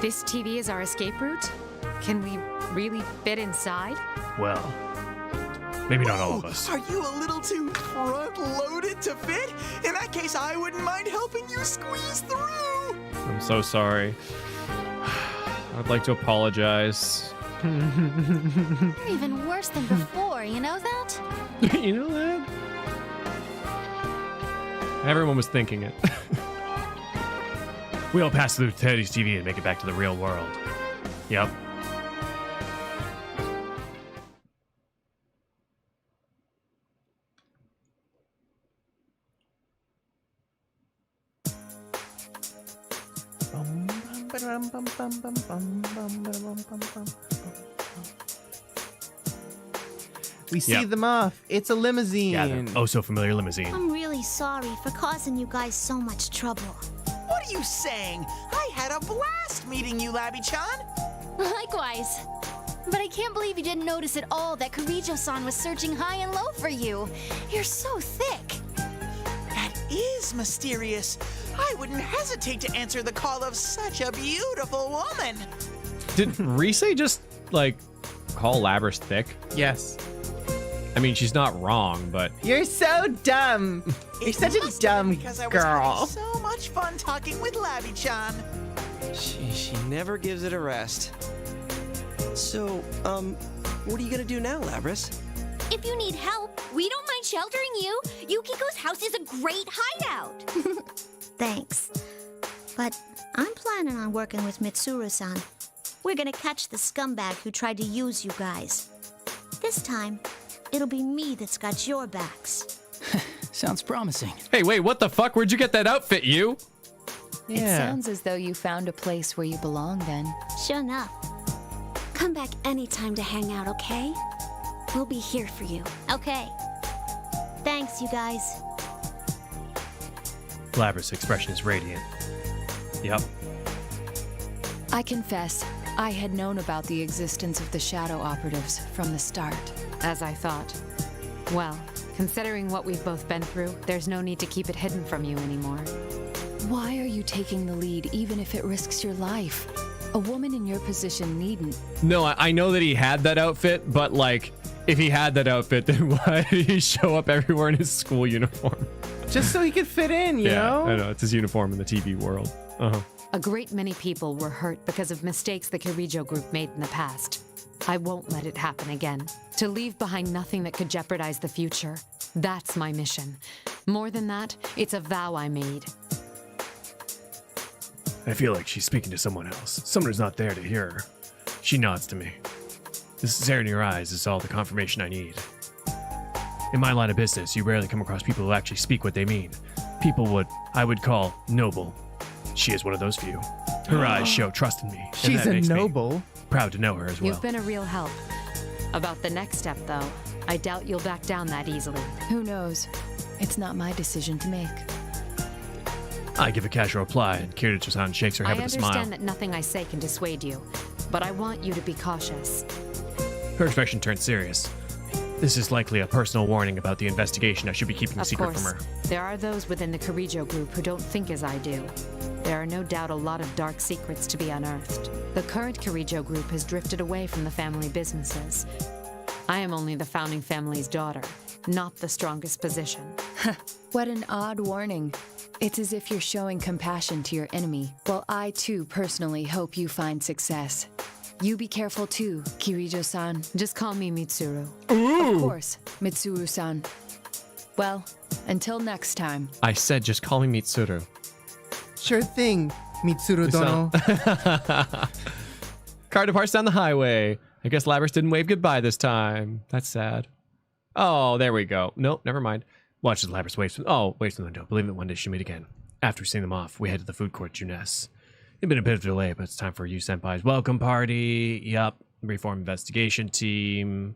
This TV is our escape route? Can we really fit inside? Well, maybe not all of us. Are you a little too front-loaded to fit? In that case, I wouldn't mind helping you squeeze through! I'm so sorry. I'd like to apologize. You're even worse than before, you know that? You know that? Everyone was thinking it. We all pass through Teddy's TV and make it back to the real world. Yep. We see them off. It's a limousine. Yeah, the oh so familiar limousine. I'm really sorry for causing you guys so much trouble. What are you saying? I had a blast meeting you, Labby-chan. Likewise. But I can't believe you didn't notice at all that Kirijo-san was searching high and low for you. You're so thick. That is mysterious. I wouldn't hesitate to answer the call of such a beautiful woman. Did Rise just, like, call Labrys thick? Yes. I mean, she's not wrong, but... You're so dumb. You're such a dumb because I was girl. having so much fun talking with Labby-chan. She never gives it a rest. So, what are you gonna do now, Labrys? If you need help, we don't mind sheltering you. Yukiko's house is a great hideout. Thanks. But I'm planning on working with Mitsuru-san. We're gonna catch the scumbag who tried to use you guys. This time, it'll be me that's got your backs. Sounds promising. Hey, wait, what the fuck? Where'd you get that outfit, you? It sounds as though you found a place where you belong then. Sure enough. Come back anytime to hang out, okay? We'll be here for you. Okay. Thanks, you guys. Labrys' expression is radiant. Yep. I confess, I had known about the existence of the shadow operatives from the start. As I thought. Well, considering what we've both been through, there's no need to keep it hidden from you anymore. Why are you taking the lead even if it risks your life? A woman in your position needn't. No, I know that he had that outfit, but, like, if he had that outfit, then why did he show up everywhere in his school uniform? Just so he could fit in, you know? I know. It's his uniform in the TV world. A great many people were hurt because of mistakes the Kirijo Group made in the past. I won't let it happen again. To leave behind nothing that could jeopardize the future. That's my mission. More than that, it's a vow I made. I feel like she's speaking to someone else. Someone who's not there to hear her. She nods to me. The sincerity in her eyes is all the confirmation I need. In my line of business, you rarely come across people who actually speak what they mean. People I would call noble. She is one of those few. Her eyes show trust in me. And She's that a makes me noble. proud to know her as well. You've been a real help. About the next step, though, I doubt you'll back down that easily. Who knows? It's not my decision to make. I give a casual reply, and Kirijo-san shakes her head with a smile. I understand that nothing I say can dissuade you, but I want you to be cautious. Her expression turns serious. This is likely a personal warning about the investigation I should be keeping secret from her. There are those within the Kirijo Group who don't think as I do. There are no doubt a lot of dark secrets to be unearthed. The current Kirijo Group has drifted away from the family businesses. I am only the founding family's daughter, not the strongest position. What an odd warning. It's as if you're showing compassion to your enemy. Well, I too personally hope you find success. You be careful too, Kirijo-san. Just call me Mitsuru. Of course, Mitsuru-san. Well, until next time. I said just call me Mitsuru. Sure thing, Mitsuru-dono. Car departs down the highway. I guess Labrys didn't wave goodbye this time. That's sad. Oh, there we go. Nope, never mind. Watch as Labrys waves from the window. Believe it, one day she'll meet again. After seeing them off, we head to the food court, Juness. It's been a bit of a delay, but it's time for you senpai's welcome party. Yup. Reform investigation team.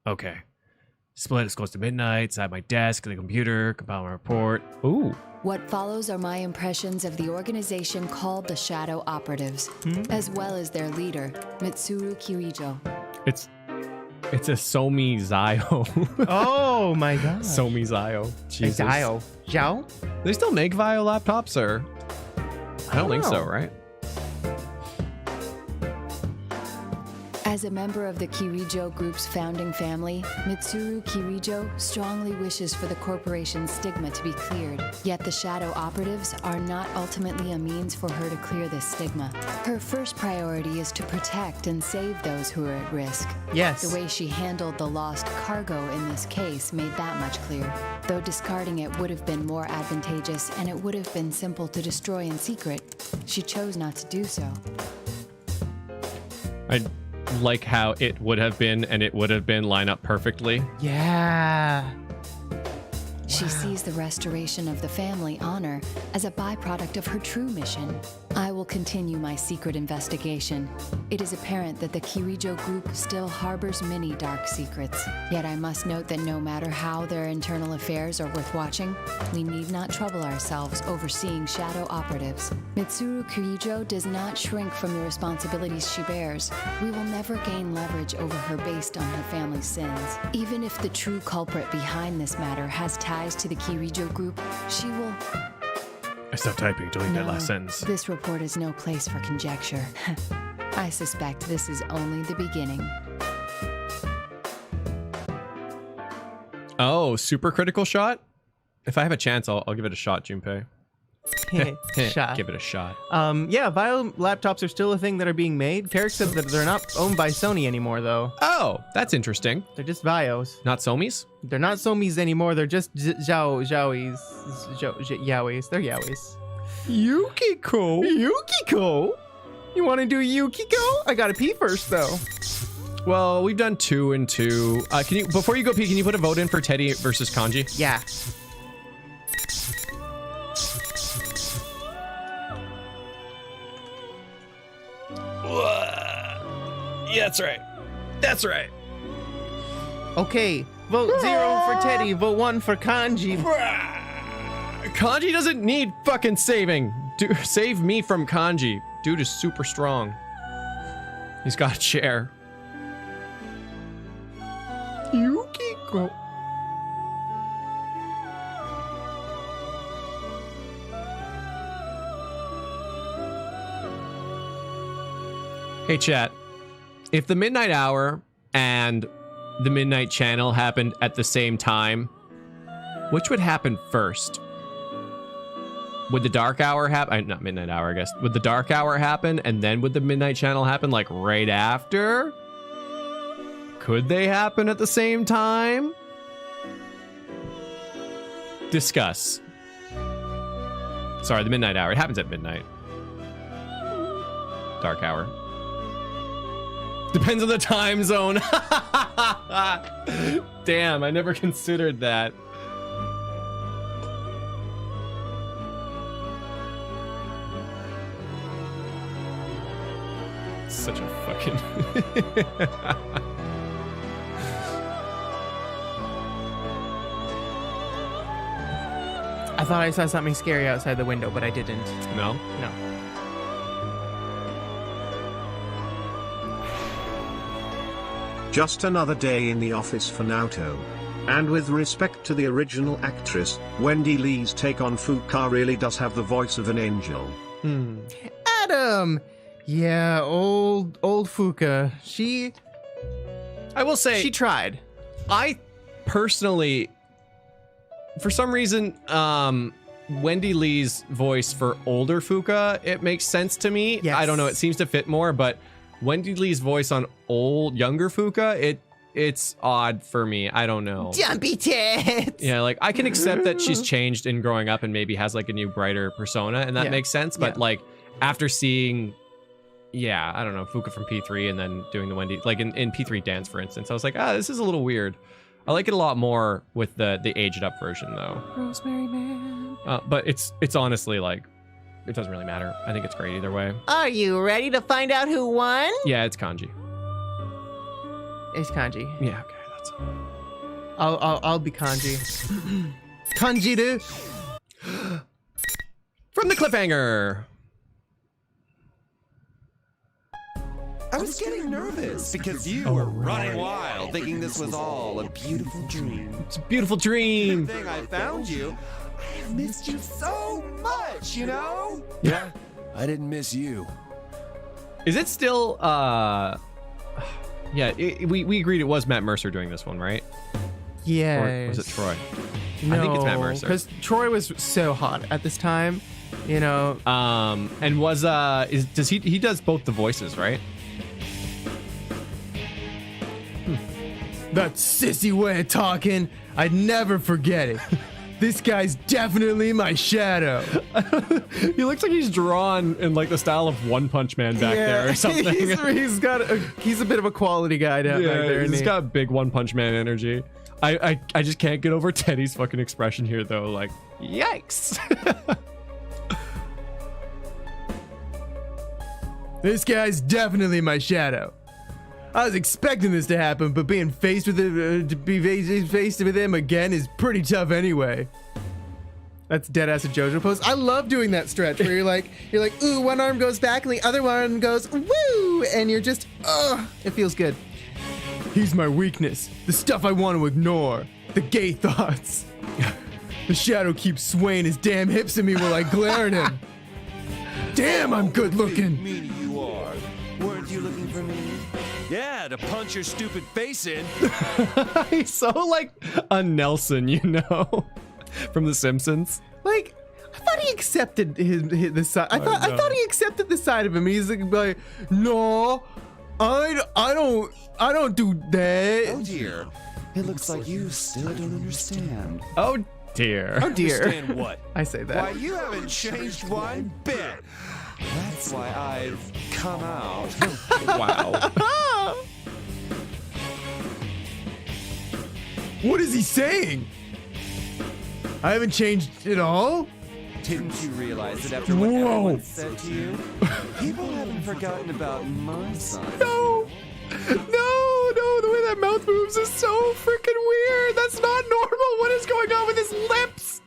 Okay. Split is close to midnight. Sat at my desk, the computer, compile my report. Ooh. What follows are my impressions of the organization called the Shadow Operatives, as well as their leader, Mitsuru Kirijo. It's a Somi Zio. Oh my god. Somi Zio. Jesus. Zio. Zhao? They still make Vio laptops, or? I don't think so, right? As a member of the Kirijo Group's founding family, Mitsuru Kirijo strongly wishes for the corporation's stigma to be cleared. Yet the Shadow Operatives are not ultimately a means for her to clear this stigma. Her first priority is to protect and save those who are at risk. Yes. The way she handled the lost cargo in this case made that much clear. Though discarding it would have been more advantageous and it would have been simple to destroy in secret, she chose not to do so. I like how it would have been and it would have been line up perfectly. Yeah. She sees the restoration of the family honor as a byproduct of her true mission. I will continue my secret investigation. It is apparent that the Kirijo Group still harbors many dark secrets. Yet I must note that no matter how their internal affairs are worth watching, we need not trouble ourselves overseeing shadow operatives. Mitsuru Kirijo does not shrink from the responsibilities she bears. We will never gain leverage over her based on her family's sins. Even if the true culprit behind this matter has ties to the Kirijo Group, she will... I stopped typing to delete that last sentence. This report is no place for conjecture. I suspect this is only the beginning. Oh, super critical shot? If I have a chance, I'll give it a shot, Junpei. Shot. Give it a shot. Yeah, Vio laptops are still a thing that are being made. Carrick said that they're not owned by Sony anymore, though. Oh, that's interesting. They're just Vios. Not Somis? They're not Somis anymore. They're just Yaois. They're Yaois. Yukiko. Yukiko? You want to do Yukiko? I gotta pee first, though. Well, we've done 2 and 2. Can you, before you go pee, can you put a vote in for Teddy versus Kanji? Yeah. Yeah, that's right. That's right. Okay, vote 0 for Teddy, vote 1 for Kanji. Kanji doesn't need fucking saving. Save me from Kanji. Dude is super strong. He's got a chair. Yukiko. Hey, chat. If the midnight hour and the midnight channel happened at the same time, which would happen first? Would the dark hour happen? Not midnight hour, I guess. Would the dark hour happen and then would the midnight channel happen like right after? Could they happen at the same time? Discuss. Sorry, the midnight hour. It happens at midnight. Dark hour. Depends on the time zone. Damn, I never considered that. Such a fucking... I thought I saw something scary outside the window, but I didn't. No? No. Just another day in the office for Naoto. And with respect to the original actress, Wendy Lee's take on Fuka really does have the voice of an angel. Adam! Yeah, old Fuka. I will say... She tried. I personally... For some reason, Wendy Lee's voice for older Fuka, it makes sense to me. Yes. I don't know, it seems to fit more, but Wendy Lee's voice on younger Fuka, it's odd for me. I don't know. Jumpy tits! Yeah, like, I can accept that she's changed in growing up and maybe has, like, a new, brighter persona, and that makes sense, but, like, after seeing... Yeah, I don't know, Fuka from P3 and then doing the Wendy... Like, in P3 Dance, for instance, I was like, this is a little weird. I like it a lot more with the aged up version though. Rosemary Man. But it's honestly like, it doesn't really matter. I think it's great either way. Are you ready to find out who won? Yeah, it's Kanji. It's Kanji. Yeah, okay, that's. I'll be Kanji. Kanji do. From the cliffhanger. I was getting nervous because you were running wild, thinking this was all a beautiful dream. It's a beautiful dream. Good thing I found you. I have missed you so much, you know? Yeah, I didn't miss you. Is it still, yeah, we agreed it was Matt Mercer doing this one, right? Yeah. Or was it Troy? No, I think it's Matt Mercer. because Troy was so hot at this time, you know. And was, does he does both the voices, right? That sissy way of talking, I'd never forget it. This guy's definitely my shadow. He looks like he's drawn in like the style of One Punch Man back there or something. He's a bit of a quality guy down back there. He's got big One Punch Man energy. I just can't get over Teddy's fucking expression here though. Like, yikes. This guy's definitely my shadow. I was expecting this to happen, but being faced with it, faced with him again is pretty tough anyway. That's dead ass a JoJo pose. I love doing that stretch where you're like, ooh, one arm goes back and the other one goes woo, and you're just, it feels good. He's my weakness, the stuff I want to ignore, the gay thoughts. The shadow keeps swaying his damn hips at me while I glare at him. Damn, I'm good looking. Meanie you are. Weren't you looking for me? Yeah, to punch your stupid face in. He's so like a Nelson, you know, from The Simpsons. Like, I thought he accepted the side. I thought he accepted the side of him. He's like, no, I don't do that. Oh dear, it looks like you still don't understand. Oh dear. Oh dear. Understand what? I say that. Why, you haven't changed one bit. That's why I've come out. Wow. What is he saying? I haven't changed at all? Didn't you realize that after what everyone said to you, people haven't forgotten about my side? No, the way that mouth moves is so freaking weird. That's not normal. What is going on with his lips?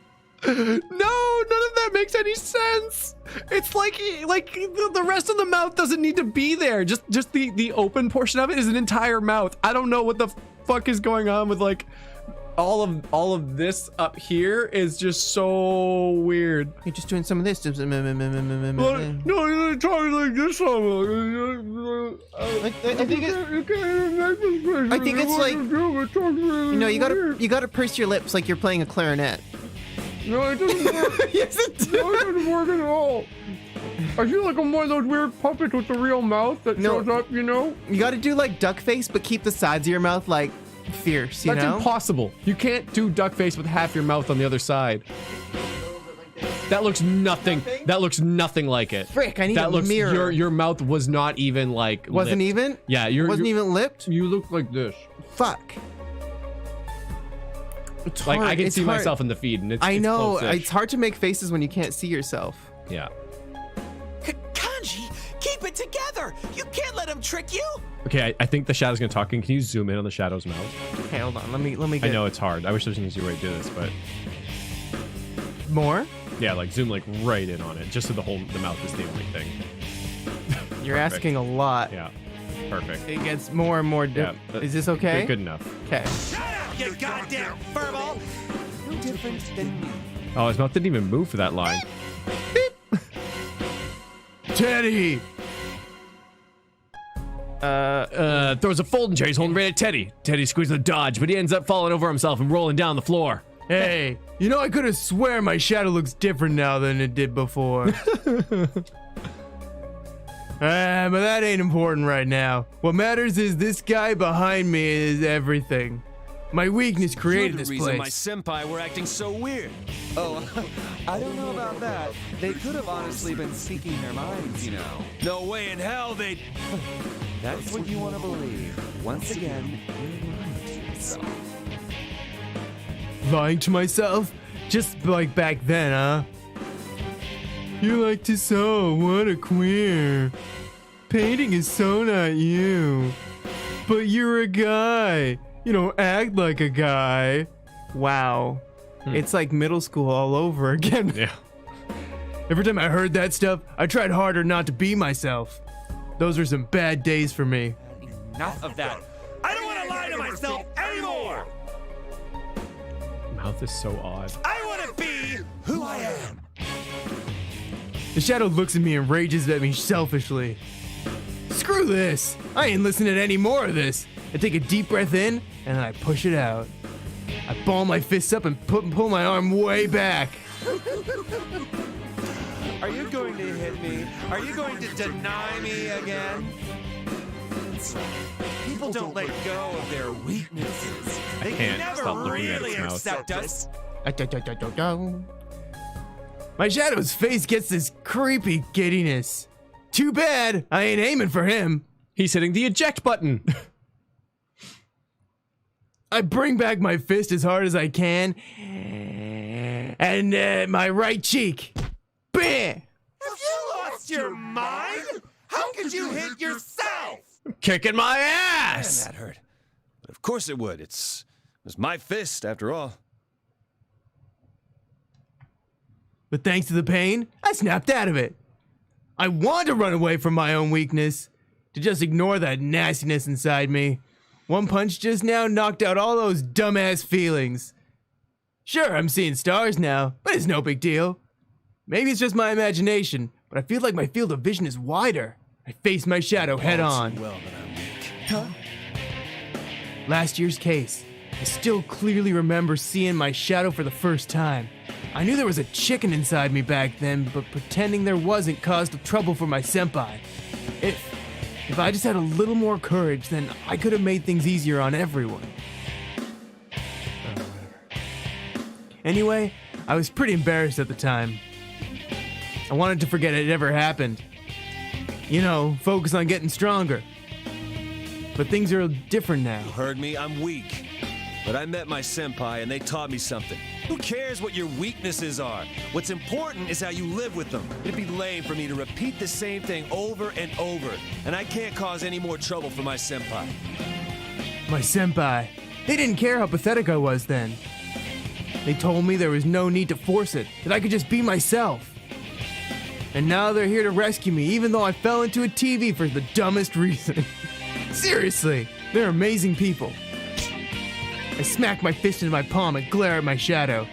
No, none of that makes any sense. It's like the rest of the mouth doesn't need to be there. Just the open portion of it is an entire mouth. I don't know what the fuck is going on with like all of this up here is just so weird. You're just doing some of this. No, you're talking like this. I think it's like, you know, you gotta purse your lips like you're playing a clarinet. No, it doesn't work. Yes, it does. No, it doesn't work at all. I feel like I'm one of those weird puppets with the real mouth that shows up, you know? You gotta do like duck face, but keep the sides of your mouth like fierce, you know? That's impossible. You can't do duck face with half your mouth on the other side. That looks nothing. That looks nothing like it. Frick, I need a mirror. Your mouth was not even like Wasn't lipped. even? Yeah, wasn't even lipped? You look like this. Fuck. It's like hard. I can it's see hard. myself in the feed, and it's I know close-ish. it's hard to make faces when you can't see yourself. Yeah. Kanji, keep it together. You can't let him trick you. Okay, I think the shadow's gonna talk. Can you zoom in on the shadow's mouth? Okay, hold on. Let me get I know it's hard. I wish there was an easier way to do this, but more. Yeah, like zoom like right in on it, just so the mouth is the only thing. You're asking a lot. Yeah. Perfect. It gets more and more. Is this okay? Good enough. Okay. Shut up, you goddamn furball. No different than me. Oh, his mouth didn't even move for that line. Teddy. Throws a folding chair. He's holding right at Teddy. Teddy squeezes the dodge, but he ends up falling over himself and rolling down the floor. Hey, you know I could have swear my shadow looks different now than it did before. But that ain't important right now. What matters is this guy behind me is everything. My weakness created this You're the reason place. my senpai were acting so weird. Oh, I don't know about that. They could have honestly been speaking their minds, you know. No way in hell they'd... That's what you want to believe. Once again, you're lying to yourself. Lying to myself? Just like back then, huh? You like to sew, what a queer. Painting is so not you. But you're a guy. You don't act like a guy. Wow. It's like middle school all over again. Yeah. Every time I heard that stuff, I tried harder not to be myself. Those were some bad days for me. Enough of that. I don't want to lie to myself anymore. Mouth is so odd. I want to be who I am. The shadow looks at me and rages at me selfishly. Screw this! I ain't listening to any more of this. I take a deep breath in, and then I push it out. I ball my fists up and pull my arm way back. Are you going to hit me? Are you going to deny me again? People don't let go of their weaknesses. They can't never stop looking at really its mouth. accept us. My shadow's face gets this creepy giddiness. Too bad I ain't aiming for him. He's hitting the eject button. I bring back my fist as hard as I can, and my right cheek. Bam! Have you lost your mind? How can did you hit yourself? Kicking my ass! Man, that hurt. But of course it would. It was my fist, after all. But thanks to the pain, I snapped out of it. I wanted to run away from my own weakness, to just ignore that nastiness inside me. One punch just now knocked out all those dumbass feelings. Sure, I'm seeing stars now, but it's no big deal. Maybe it's just my imagination, but I feel like my field of vision is wider. I face my shadow head on. Well, that I'm weak. Huh? Last year's case. I still clearly remember seeing my shadow for the first time. I knew there was a chicken inside me back then, but pretending there wasn't caused trouble for my senpai. If I just had a little more courage, then I could have made things easier on everyone. Anyway, I was pretty embarrassed at the time. I wanted to forget it ever happened. You know, focus on getting stronger. But things are different now. You heard me? I'm weak. But I met my senpai and they taught me something. Who cares what your weaknesses are? What's important is how you live with them. It'd be lame for me to repeat the same thing over and over. And I can't cause any more trouble for my senpai. My senpai. They didn't care how pathetic I was then. They told me there was no need to force it, that I could just be myself. And now they're here to rescue me, even though I fell into a TV for the dumbest reason. Seriously, they're amazing people. I smack my fist into my palm and glare at my shadow.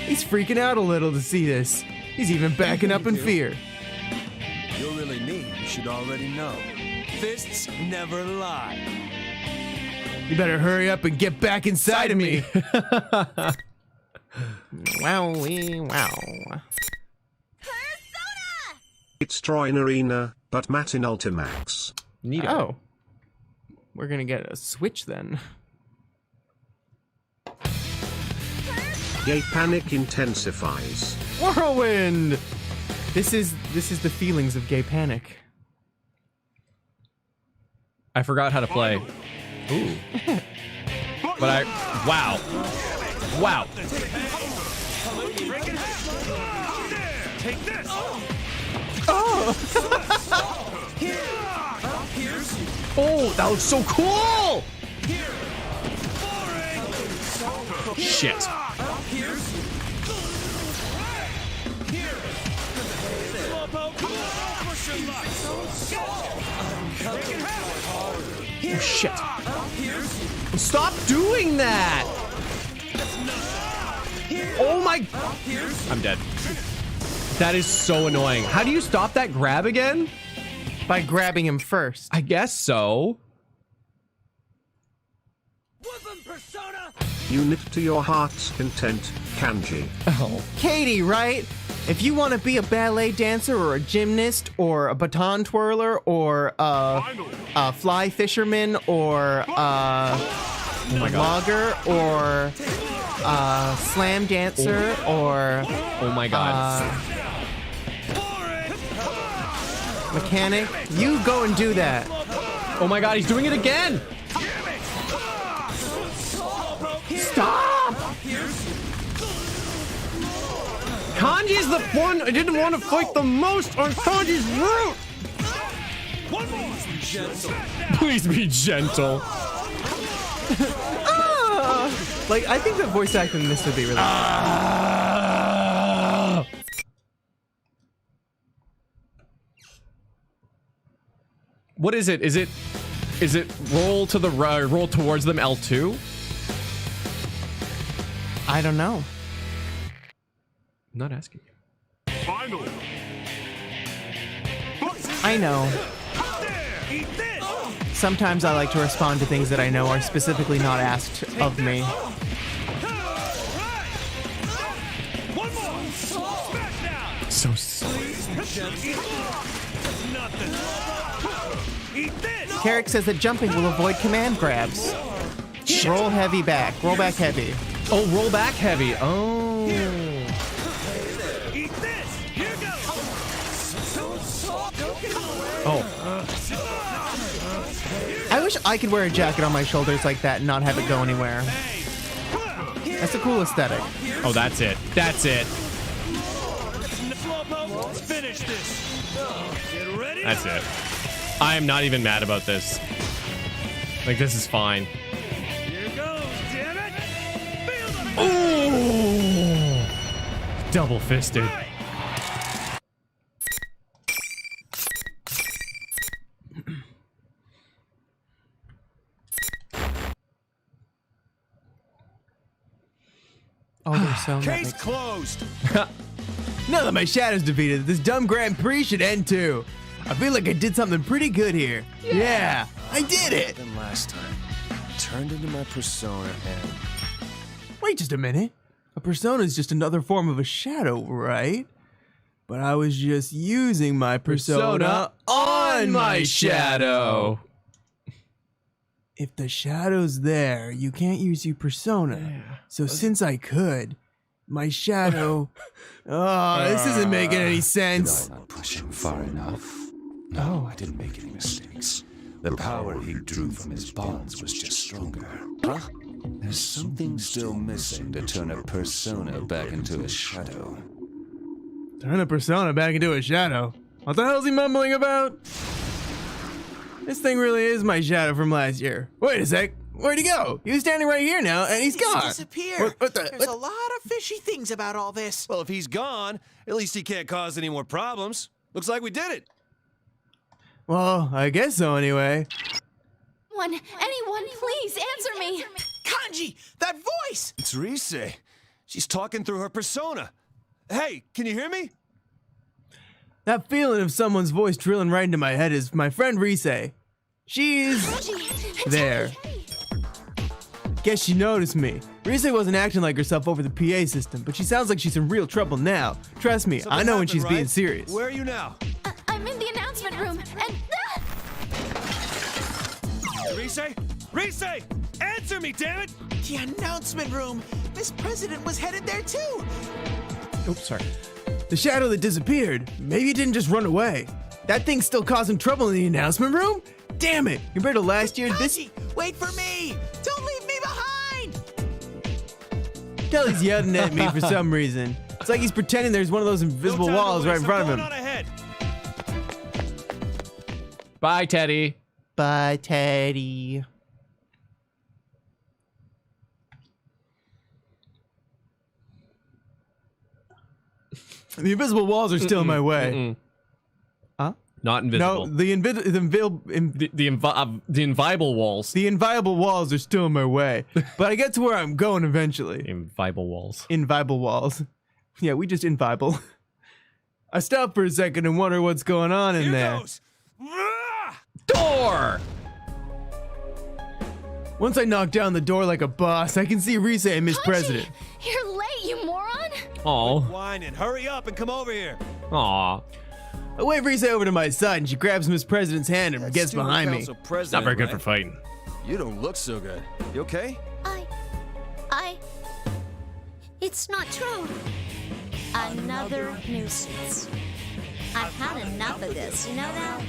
He's freaking out a little to see this. He's even backing up in fear. You're really me. You should already know. Fists never lie. You better hurry up and get back inside of me. Wowie wow. It's Troy in Arena, but Matt in Ultimax. Neato. Oh. We're gonna get a switch then. Gay panic intensifies. Whirlwind! This is the feelings of gay panic. I forgot how to play. Ooh. But wow. Wow. Take this. Oh! Oh, that was so cool! Shit. Oh shit. Stop doing that! Oh my... I'm dead. That is so annoying. How do you stop that grab again? By grabbing him first. I guess so. Unit to your heart's content, Kanji. Oh. Katie, right? If you want to be a ballet dancer or a gymnast or a baton twirler or a fly fisherman or logger or slam dancer or oh my god mechanic, you go and do that. Oh my god, he's doing it again. Stop! Kanji's the one I didn't want to fight the most on Kanji's route! One more! Please be gentle. Like, I think the voice acting in this would be really good. What is it? Is it roll to the roll towards them L2? I don't know. I'm not asking you. Final. I know. Sometimes I like to respond to things that I know are specifically not asked of me. So silly. Carrick says that jumping will avoid command grabs. Shit. Roll heavy back. Roll back heavy. Oh, roll back heavy. Oh. Eat this. Here goes. Oh. I wish I could wear a jacket on my shoulders like that and not have it go anywhere. That's a cool aesthetic. Oh, that's it. That's it. Finish this. Get ready. That's it. I am not even mad about this. Like, this is fine. Here goes, damn it! Ooh! Double fisted. Oh, they're so Case closed. Now that my shadow's defeated, this dumb Grand Prix should end too. I feel like I did something pretty good here. Yeah, I did it. Than last time. I turned into my persona and... Wait just a minute. A persona is just another form of a shadow, right? But I was just using my persona on my shadow. If the shadow's there, you can't use your persona. Yeah. So since I could, my shadow... Oh, this isn't making any sense. Did I not push him far enough? No, I didn't make any mistakes. The power he drew from his bonds was just stronger. Huh? There's something still missing to turn a persona back into a shadow. Turn a persona back into a shadow? What the hell's he mumbling about? This thing really is my shadow from last year. Wait a sec. Where'd he go? He was standing right here now, and he's gone. He's disappeared. There's a lot of fishy things about all this. Well, if he's gone, at least he can't cause any more problems. Looks like we did it. Well, I guess so anyway. Anyone, please answer me. Kanji, that voice! It's Rise. She's talking through her persona. Hey, can you hear me? That feeling of someone's voice drilling right into my head is my friend Rise. She's there. Guess she noticed me. Rise wasn't acting like herself over the PA system, but she sounds like she's in real trouble now. Trust me, I know when she's being serious. Where are you now? I'm in the announcement room, and... Rise! Answer me, damn it! The announcement room! Miss President was headed there too! Oops, sorry. The shadow that disappeared. Maybe it didn't just run away. That thing's still causing trouble in the announcement room? Damn it! Compared to last year, Kanji, wait for me! Don't leave me behind! Kelly's yelling at me for some reason. It's like he's pretending there's one of those invisible walls right in front of him. Bye, Teddy. Bye, Teddy. The invisible walls are still in my way. Huh? Not invisible. No, the inviolable walls. The inviolable walls are still in my way. But I get to where I'm going eventually. Inviolable walls. Inviolable walls. Yeah, we just inviolable. I stop for a second and wonder what's going on in there. Goes. Door! Once I knock down the door like a boss, I can see Rise and Miss President. You're late, you moron! Aw. Whining. Hurry up and come over here. Aw. I wave Rise over to my side and she grabs Miss President's hand and gets behind me. Not very good for fighting. You don't look so good. You okay? It's not true. Another nuisance. I've had enough of this, you know that?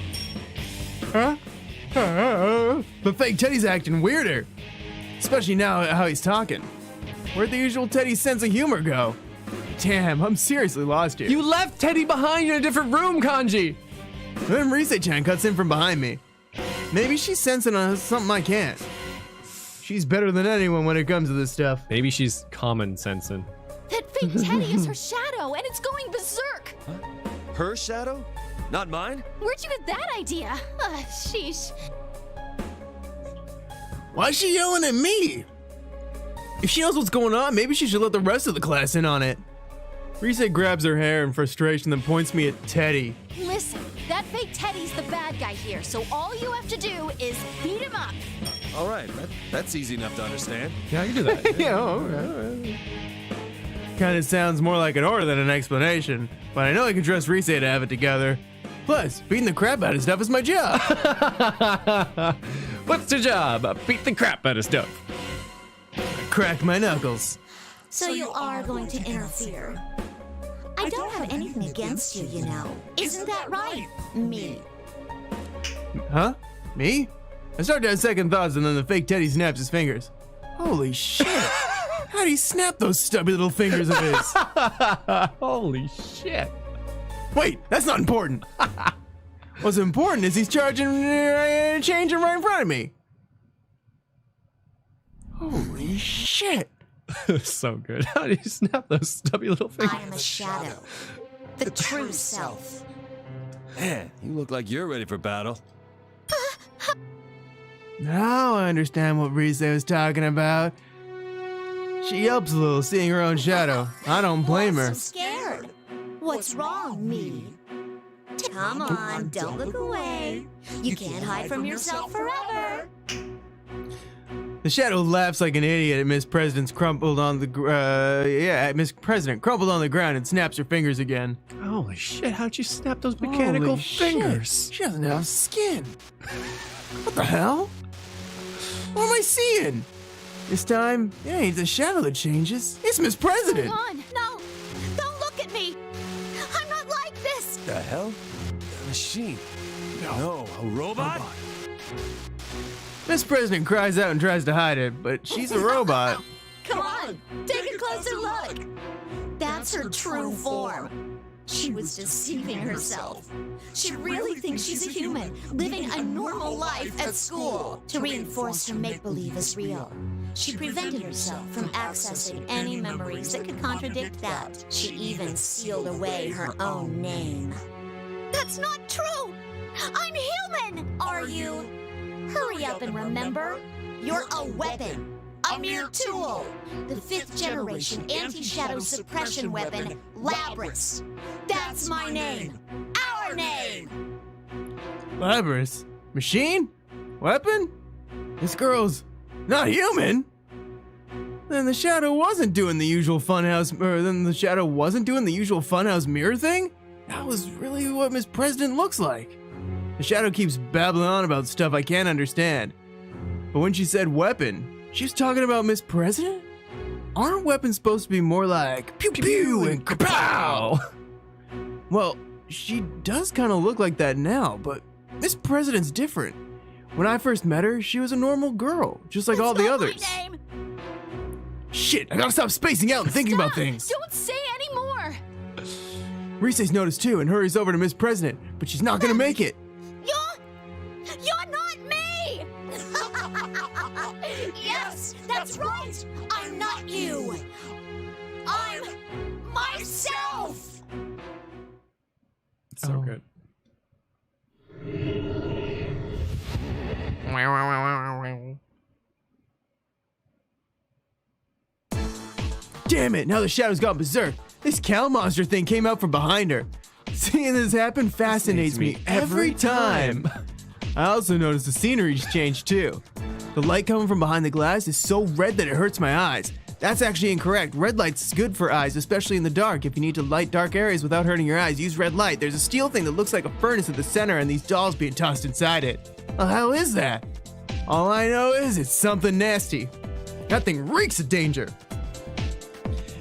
Huh? But fake Teddy's acting weirder. Especially now how he's talking. Where'd the usual Teddy's sense of humor go? Damn, I'm seriously lost here. You left Teddy behind in a different room, Kanji! Then Rise-chan cuts in from behind me. Maybe she's sensing something I can't. She's better than anyone when it comes to this stuff. Maybe she's common sensing. That fake Teddy is her shadow, and it's going berserk. Huh? Her shadow? Not mine? Where'd you get that idea? Sheesh. Why is she yelling at me? If she knows what's going on, maybe she should let the rest of the class in on it. Rise grabs her hair in frustration, then points me at Teddy. Listen, that fake Teddy's the bad guy here, so all you have to do is beat him up. All right, that's easy enough to understand. Yeah, I can do that. Yeah, okay. Kind of sounds more like an order than an explanation, but I know I can trust Rise to have it together. Plus, beating the crap out of stuff is my job. What's your job? Beat the crap out of stuff. I crack my knuckles. So you are going to interfere. I don't have anything against you, you know. Isn't that right? Me. Huh? Me? I start to have second thoughts and then the fake Teddy snaps his fingers. Holy shit. How'd he snap those stubby little fingers of his? Holy shit. Wait, that's not important. What's important is he's changing right in front of me. Holy shit. So good. How do you snap those stubby little fingers? I am a shadow. The true self. Man, you look like you're ready for battle. Now I understand what Rise was talking about. She yelps a little seeing her own shadow. I don't blame her. I'm scared. What's wrong, me? Come on, don't look away. You can't hide from yourself forever. The shadow laughs like an idiot at Miss President crumpled on the Miss President crumpled on the ground and snaps her fingers again. Holy shit, how'd you snap those mechanical fingers? Shit. She doesn't have skin. What the hell? What am I seeing? This time, it ain't the shadow that changes. It's Miss President. Come on. No. Don't look at me. I'm not like this. The hell? A machine? No, a robot? Miss President cries out and tries to hide it, but she's a robot. Come on, take a closer look. That's her true form. She was deceiving herself. She really thinks she's a human, living a normal life at school. To reinforce her make-believe as real, She prevented herself from accessing any memories that could contradict that. She even sealed away her own name. That's not true! I'm human! Are you? Hurry up and remember. You're a weapon. A mere tool. The 5th generation anti-shadow suppression weapon, Labrys. That's my name. Our name. Labrys? Machine? Weapon? This girl's not human? Then the shadow wasn't doing the usual funhouse mirror thing? That was really what Miss President looks like. The shadow keeps babbling on about stuff I can't understand. But when she said weapon, she was talking about Miss President? Aren't weapons supposed to be more like pew pew and kapow? Well, she does kind of look like that now, but Miss President's different. When I first met her, she was a normal girl, just like all the others. Shit, I gotta stop spacing out and thinking about things. Don't say any more. Rise's noticed too and hurries over to Miss President, but she's not gonna make it. You're not me! Yes, that's right. I'm not you. I'm myself. It's so good. Damn it, now the shadow's gone berserk. This cow monster thing came out from behind her. Seeing this happen fascinates me every time. I also noticed the scenery's changed too. The light coming from behind the glass is so red that it hurts my eyes. That's actually incorrect. Red light's good for eyes, especially in the dark. If you need to light dark areas without hurting your eyes, use red light. There's a steel thing that looks like a furnace at the center and these dolls being tossed inside it. What the hell is that? All I know is it's something nasty. That thing reeks of danger.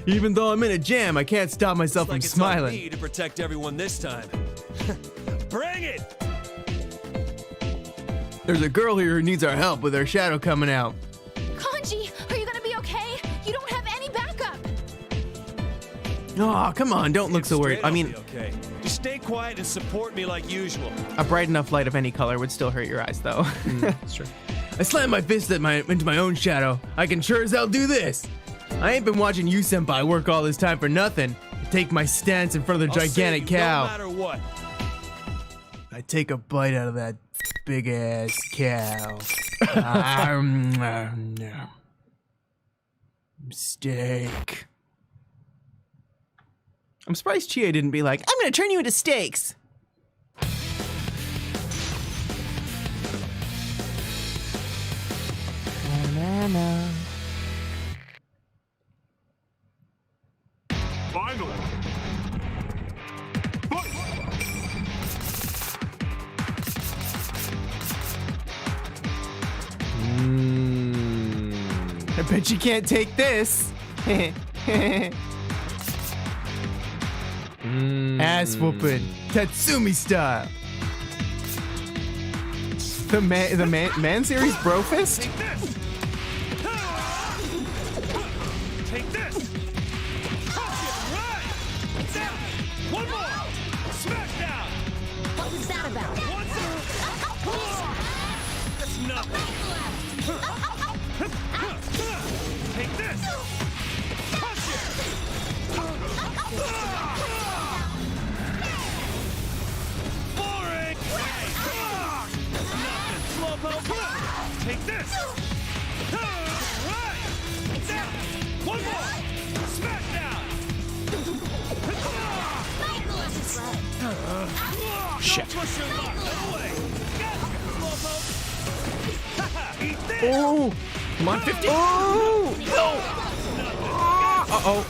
Even though I'm in a jam, I can't stop myself from smiling. It's on me to protect everyone this time. Bring it! There's a girl here who needs our help with her shadow coming out. Kanji, are you gonna be okay? You don't have any backup. Oh, come on, don't look so worried. I mean, okay. Just stay quiet and support me like usual. A bright enough light of any color would still hurt your eyes, though. That's true. I slammed my fist into my own shadow. I can sure as hell do this. I ain't been watching you, Senpai, work all this time for nothing. I take my stance in front of the gigantic cow. No matter what. I take a bite out of that big ass cow. Steak. I'm surprised Chie didn't be like, I'm gonna turn you into steaks. Banana. Finally. I bet you can't take this. Ass whooping, Tatsumi style. The man series brofist? Take this! Right! One more! Smackdown! What was that about? Take this! Push it! Boring! Nothing, Slowpoke! Take this! Right! Down! One more! Smash down! Shit. Don't push your luck! No way! Get it, Slowpoke! Haha! Eat this! Oh! Come on, 50! Oh! No! Uh-oh.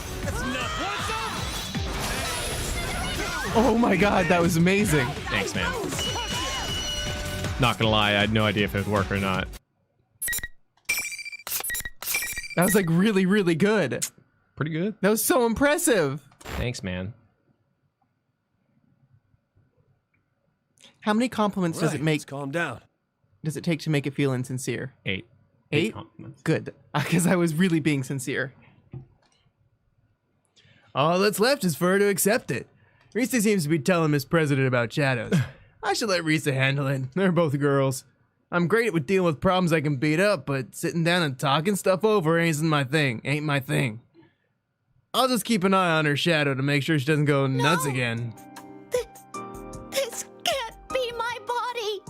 Oh my god, that was amazing. Thanks, man. Not gonna lie, I had no idea if it would work or not. That was like really, really good. Pretty good. That was so impressive. Thanks, man. How many compliments does it make? Calm down. Does it take to make it feel insincere? 8. 8 compliments. Good, because I was really being sincere. All that's left is for her to accept it. Risa seems to be telling Miss President about shadows. I should let Risa handle it. They're both girls. I'm great with dealing with problems I can beat up, but sitting down and talking stuff over ain't my thing. I'll just keep an eye on her shadow to make sure she doesn't go nuts again. This can't be my body.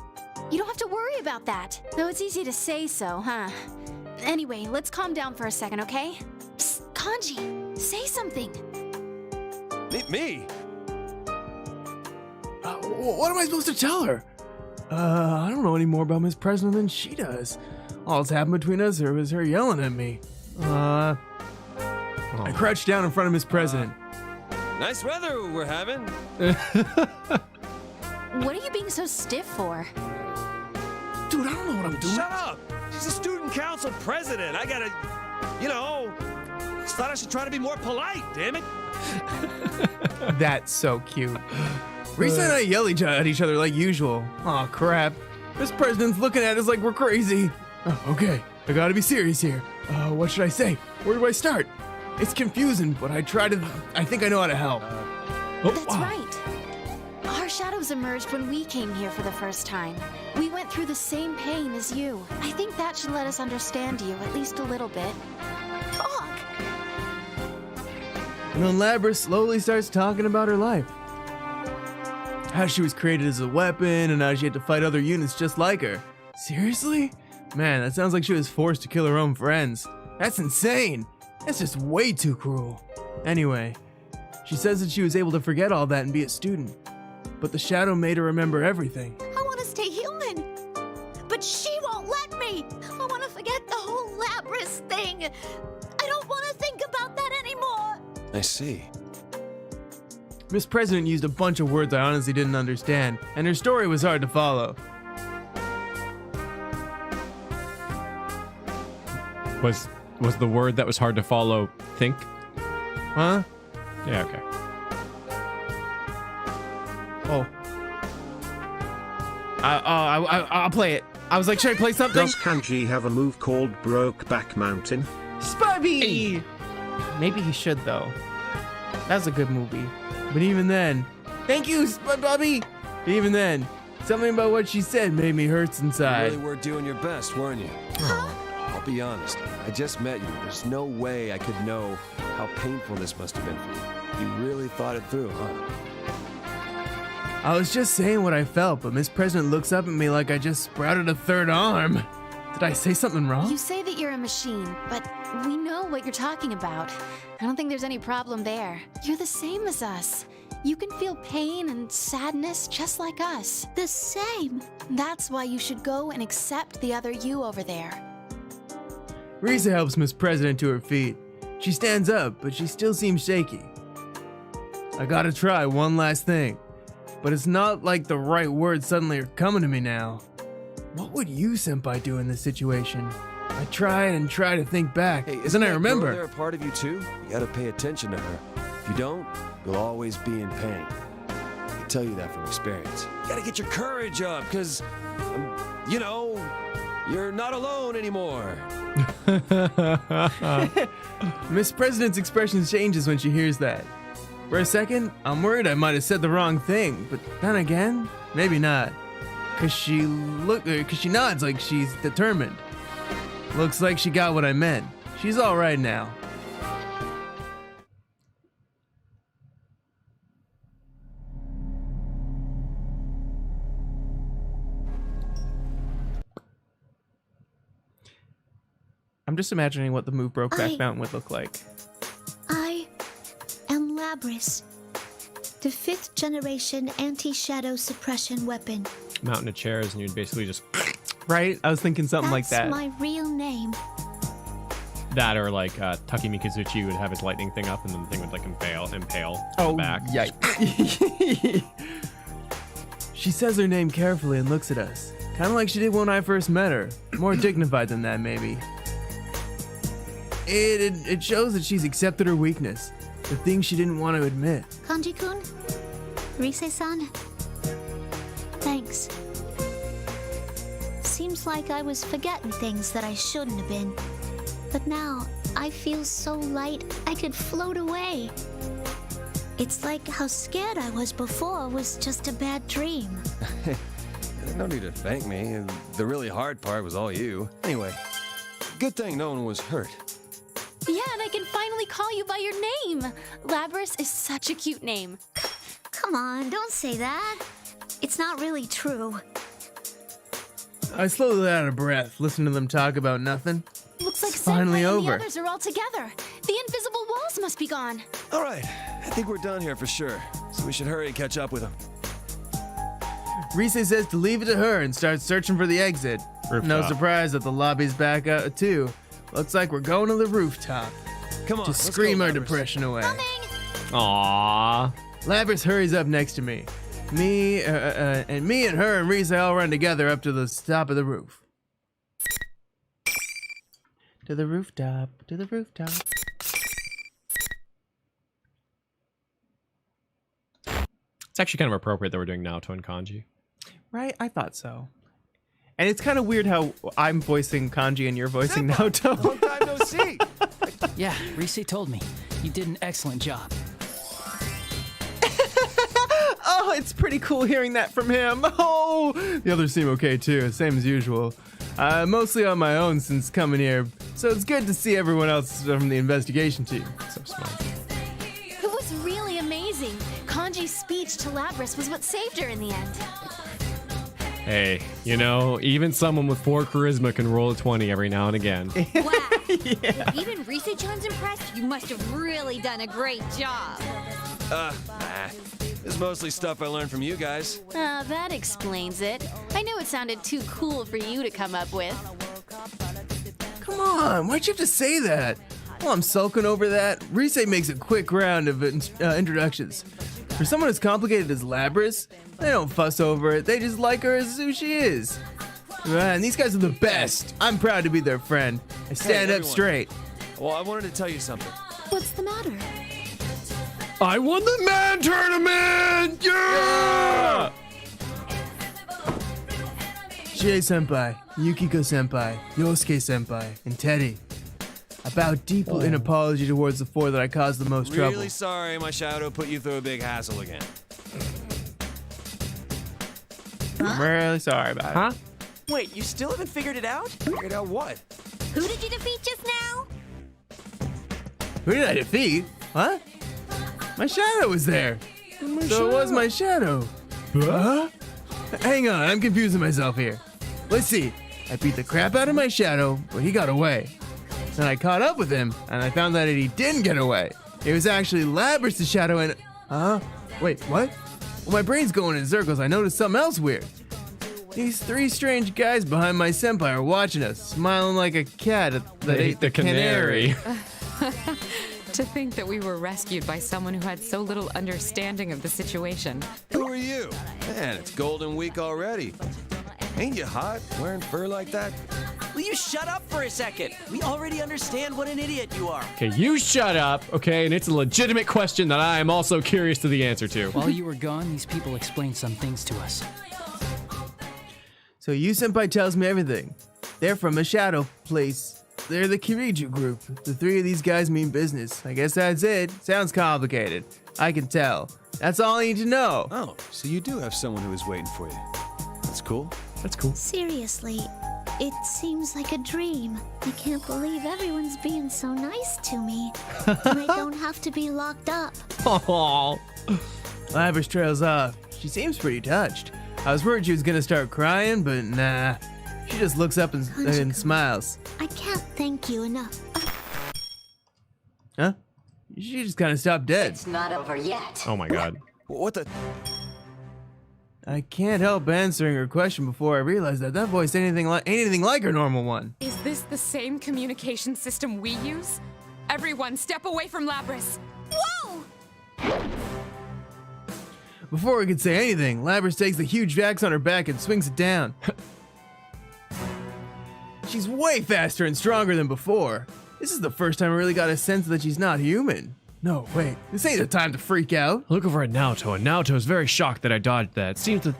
You don't have to worry about that. Though it's easy to say so, huh? Anyway, let's calm down for a second, okay? Psst, Kanji, say something. Me? What am I supposed to tell her? I don't know any more about Miss President than she does. All that's happened between us was her yelling at me. I crouched down in front of Miss President. Nice weather we're having. What are you being so stiff for? Dude, I don't know what I'm doing. Shut up! She's a student council president. I gotta, just thought I should try to be more polite, damn it. That's so cute. Risa and I yell at each other like usual. Aw, crap. This president's looking at us like we're crazy. Oh, okay, I gotta be serious here. What should I say? Where do I start? It's confusing, but I think I know how to help. That's right. Our shadows emerged when we came here for the first time. We went through the same pain as you. I think that should let us understand you at least a little bit. Talk! And then Labrys slowly starts talking about her life. How she was created as a weapon and how she had to fight other units just like her. Seriously? Man, that sounds like she was forced to kill her own friends. That's insane. That's just way too cruel. Anyway, she says that she was able to forget all that and be a student. But the shadow made her remember everything. I want to stay human, but she won't let me. I want to forget the whole Labrys thing. I don't want to think about that anymore. I see. Miss President used a bunch of words I honestly didn't understand, and her story was hard to follow. Was the word that was hard to follow think? Huh? Yeah, okay. Oh. I'll play it. I was like, should I play something? Does Kanji have a move called Brokeback Mountain? Spubby! Hey. Maybe he should, though. That's a good movie. But even then, thank you, Bubby! Even then, something about what she said made me hurt inside. You really were doing your best, weren't you? I'll be honest, I just met you. There's no way I could know how painful this must have been for you. You really thought it through, huh? I was just saying what I felt, but Miss President looks up at me like I just sprouted a third arm. Did I say something wrong? You say that you're a machine, but we know what you're talking about. I don't think there's any problem there. You're the same as us. You can feel pain and sadness just like us. The same. That's why you should go and accept the other you over there. Risa helps Miss President to her feet. She stands up, but she still seems shaky. I gotta try one last thing, but it's not like the right words suddenly are coming to me now. What would you, Senpai, do in this situation? I try to think back. Hey, then I remember. They're a part of you too? You gotta pay attention to her. If you don't, you'll always be in pain. I can tell you that from experience. You gotta get your courage up, because, you're not alone anymore. Miss President's expression changes when she hears that. For a second, I'm worried I might have said the wrong thing, but then again, maybe not. Cause she nods like she's determined. Looks like she got what I meant. She's all right now. I'm just imagining what the move Brokeback Mountain would look like. I am Labrys, the 5th generation anti-shadow suppression weapon. Mountain of chairs, and you'd basically just right. I was thinking something like that. That's my real name. That, or like Taki Mikazuchi would have his lightning thing up, and then the thing would like impale the back. Yikes. She says her name carefully and looks at us, kind of like she did when I first met her. More dignified than that, maybe. It shows that she's accepted her weakness, the thing she didn't want to admit. Kanji-kun? Rise-san? Thanks. Seems like I was forgetting things that I shouldn't have been. But now, I feel so light I could float away. It's like how scared I was before was just a bad dream. No need to thank me. The really hard part was all you. Anyway, good thing no one was hurt. Yeah, and I can finally call you by your name. Labrys is such a cute name. Come on, don't say that. It's not really true. I slowly out of breath, listen to them talk about nothing. Looks like It's finally Senpai and over. the others are all together. The invisible walls must be gone. All right, I think we're done here for sure. So we should hurry and catch up with them. Rise says to leave it to her and start searching for the exit. Rooftop. No surprise that the lobby's back out too. Looks like we're going to the rooftop. Come on, to let's scream go, our Labrys. depression away. Aww. Labrys hurries up next to me. Me and her and Rise all run together up to the top of the roof. To the rooftop, to the rooftop. It's actually kind of appropriate that we're doing Naoto and Kanji. Right? I thought so. And it's kind of weird how I'm voicing Kanji and you're voicing Naoto. Long time no see. Yeah, Rise told me. You did an excellent job. Oh, it's pretty cool hearing that from him. Oh, the others seem okay too, same as usual. Mostly on my own since coming here, so it's good to see everyone else from the investigation team. So smart. It was really amazing. Kanji's speech to Labrys was what saved her in the end. Hey, you know, even someone with 4 charisma can roll a 20 every now and again. Wow. If even Rise-chan's impressed, you must have really done a great job. It's mostly stuff I learned from you guys. That explains it. I knew it sounded too cool for you to come up with. Come on, why'd you have to say that? While I'm sulking over that, Rise makes a quick round of introductions. For someone as complicated as Labrys, they don't fuss over it, they just like her as who she is. And these guys are the best. I'm proud to be their friend. I stand up everyone. straight. Well, I wanted to tell you something. What's the matter? I won the man tournament! Yeah! Chie-senpai, Yukiko-senpai, Yosuke-senpai, and Teddy. I bow deeply in apology towards the 4 that I caused the most trouble. Really sorry my shadow put you through a big hassle again. I'm really sorry about it. Huh? Wait, you still haven't figured it out? Figured out what? Who did you defeat just now? Who did I defeat? What? My shadow was there. So it was my shadow. Huh? Hang on, I'm confusing myself here. Let's see. I beat the crap out of my shadow, but he got away. Then I caught up with him, and I found that he didn't get away. It was actually Labrys' shadow and... Huh? Wait, what? Well, my brain's going in circles. I noticed something else weird. These 3 strange guys behind my senpai are watching us, smiling like a cat that ate the canary. To think that we were rescued by someone who had so little understanding of the situation. Who are you? Man, it's Golden Week already. Ain't you hot wearing fur like that? Will you shut up for a second? We already understand what an idiot you are. Okay, you shut up, okay? And it's a legitimate question that I am also curious to the answer to. While you were gone, these people explained some things to us. So you-senpai tells me everything. They're from a shadow place. They're the Kirijo Group. The 3 of these guys mean business. I guess that's it. Sounds complicated. I can tell. That's all I need to know. Oh, so you do have someone who is waiting for you. That's cool. That's cool. Seriously, it seems like a dream. I can't believe everyone's being so nice to me. And I don't have to be locked up. Oh, Labrys trails off. She seems pretty touched. I was worried she was gonna start crying, but nah. She just looks up and smiles. I can't thank you enough. Huh? She just kind of stopped dead. It's not over yet. Oh my god. What the? I can't help answering her question before I realized that voice ain't anything like her normal one. Is this the same communication system we use? Everyone, step away from Labrys. Whoa! Before we could say anything, Labrys takes the huge axe on her back and swings it down. She's way faster and stronger than before. This is the first time I really got a sense that she's not human. No, wait, this ain't the time to freak out. Look over at Naoto, and Naoto is very shocked that I dodged that. Seems that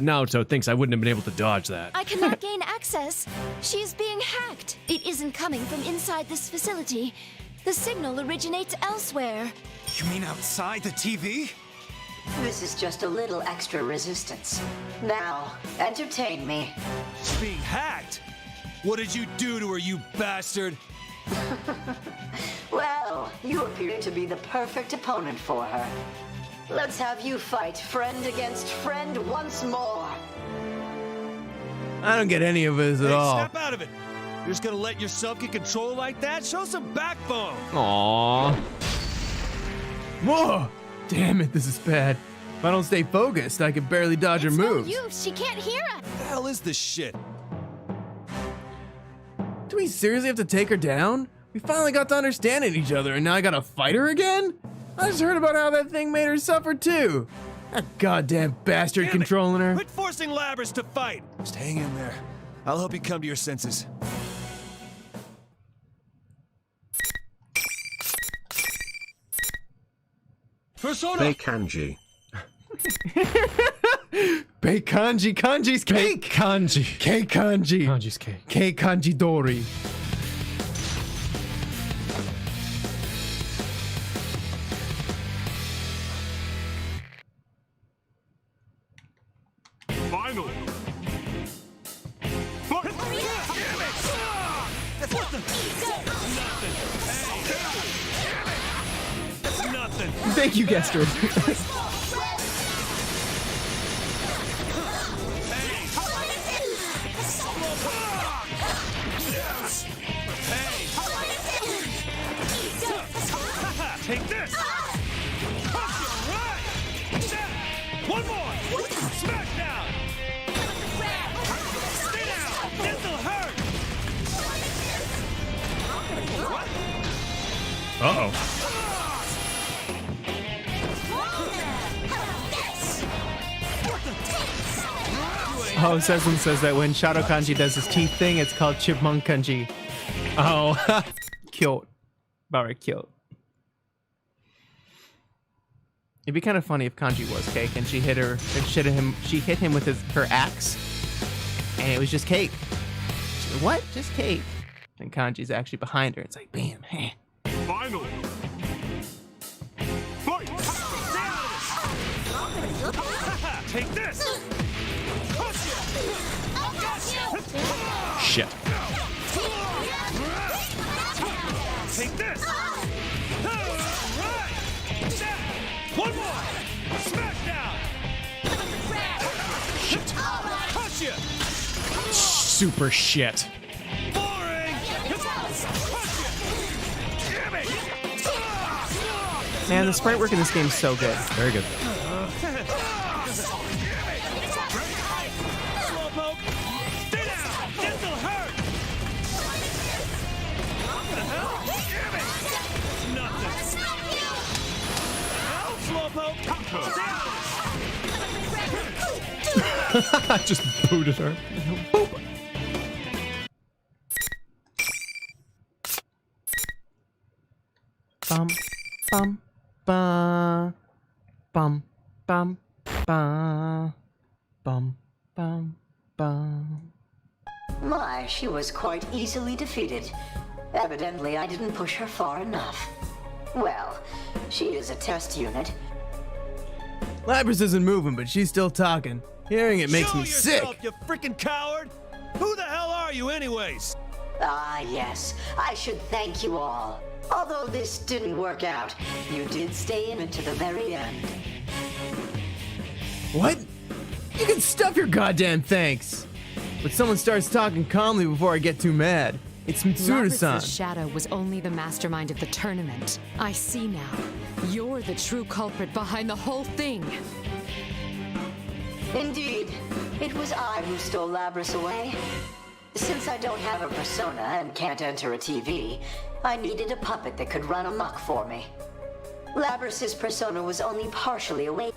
Naoto thinks I wouldn't have been able to dodge that. I cannot gain access. She is being hacked. It isn't coming from inside this facility. The signal originates elsewhere. You mean outside the TV? This is just a little extra resistance. Now, entertain me. Being hacked? What did you do to her, you bastard? Well, you appear to be the perfect opponent for her. Let's have you fight friend against friend once more. I don't get any of this at all. Snap out of it. You're just gonna let yourself get controlled like that? Show some backbone. Aww. Whoa! Damn it, this is bad. If I don't stay focused, I can barely dodge her moves. No use. She can't hear us. What the hell is this shit? Do we seriously have to take her down? We finally got to understanding each other, and now I gotta fight her again? I just heard about how that thing made her suffer too. That goddamn bastard controlling her. Quit forcing Labrys to fight. Just hang in there. I'll help you come to your senses. Persona. Bake Kanji. Bake Kanji. Kanji's cake. Bake Kanji. Cake Kanji. Kanji's cake. Cake Kanji Dori. Final. That's nothing. Thank you, Gestrid. Take this! Right. One more! Smackdown! Stay down! This'll hurt! What? Uh-oh. Oh, Sesame says that when Shadow Kanji does his teeth thing, it's called Chipmunk Kanji. Oh, cute. Very cute. It'd be kind of funny if Kanji was Cake and she hit him with her axe, and it was just Cake. What? Just Cake? And Kanji's actually behind her. It's like, bam, heh. Final. Fight! Take this! Shit. Take this! One more! Smackdown! Shit. Touch ya! Super shit. Boring! Man, the sprite work in this game is so good. Very good. Slowpoke! Stay down! This'll hurt! What the hell? Nothing. Slowpoke! I just booted her. Boop. Bum, bum, ba, bum, bum, ba, bum, bum, bum. My, she was quite easily defeated. Evidently, I didn't push her far enough. Well, she is a test unit. Labrys isn't moving, but she's still talking. Hearing it makes Show me sick. yourself, you freaking coward! Who the hell are you anyways? Ah, yes. I should thank you all. Although this didn't work out, you did stay in it to the very end. What? You can stuff your goddamn thanks. But someone starts talking calmly before I get too mad. It's Mitsuru-san. Labrys' shadow was only the mastermind of the tournament. I see now. You're the true culprit behind the whole thing. Indeed. It was I who stole Labrys away. Since I don't have a persona and can't enter a TV, I needed a puppet that could run amok for me. Labrys' persona was only partially awake.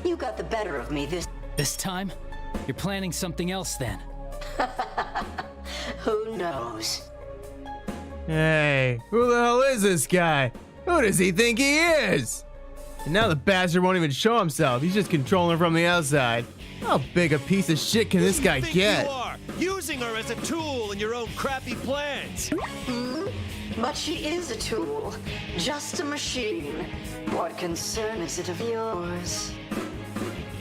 You got the better of me This time? You're planning something else then? Who knows? Hey, who the hell is this guy? Who does he think he is? And now the bastard won't even show himself. He's just controlling her from the outside. How big a piece of shit can this guy get? You are using her as a tool in your own crappy plans. But she is a tool, just a machine. What concern is it of yours?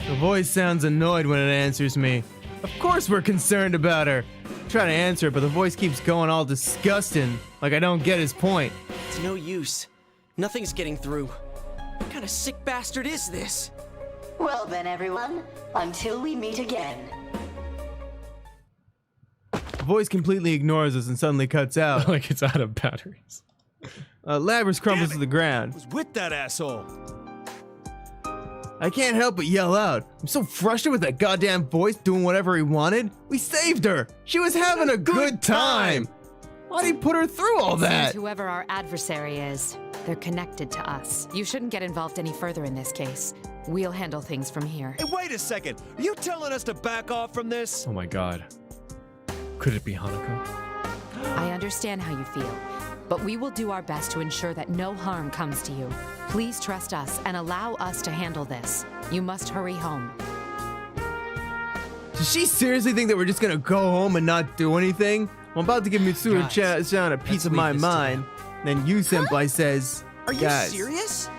The voice sounds annoyed when it answers me. Of course we're concerned about her. I try to answer, but the voice keeps going all disgusting, like I don't get his point. It's no use. Nothing's getting through. What kind of sick bastard is this? Well then, everyone, until we meet again. The voice completely ignores us and suddenly cuts out. Like it's out of batteries. Labrys crumbles to the ground. With that asshole. I can't help but yell out. I'm so frustrated with that goddamn voice doing whatever he wanted. We saved her. She was having a good time. Why'd he put her through all that? Seems whoever our adversary is, they're connected to us. You shouldn't get involved any further in this case. We'll handle things from here. Hey, wait a second. Are you telling us to back off from this? Oh my god. Could it be Hanako? I understand how you feel, but we will do our best to ensure that no harm comes to you. Please trust us and allow us to handle this. You must hurry home. Does she seriously think that we're just gonna go home and not do anything? I'm about to give Mitsuru-chan a piece of my mind. Then you, senpai, says, Are you guys. serious?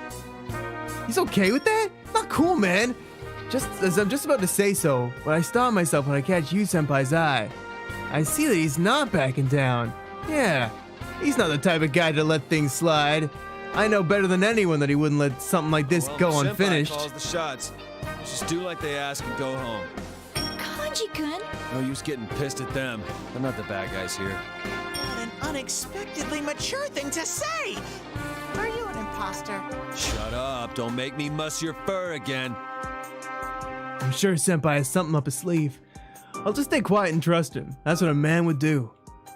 He's okay with that? Not cool, man. Just as I'm just about to say so, but I stop myself when I catch you, senpai's eye. I see that he's not backing down. Yeah, he's not the type of guy to let things slide. I know better than anyone that he wouldn't let something like this go unfinished. Senpai calls the shots. Just do like they ask and go home. Kanji-kun? No use getting pissed at them. They're not the bad guys here. What an unexpectedly mature thing to say! Are you an imposter? Shut up. Don't make me muss your fur again. I'm sure senpai has something up his sleeve. I'll just stay quiet and trust him. That's what a man would do.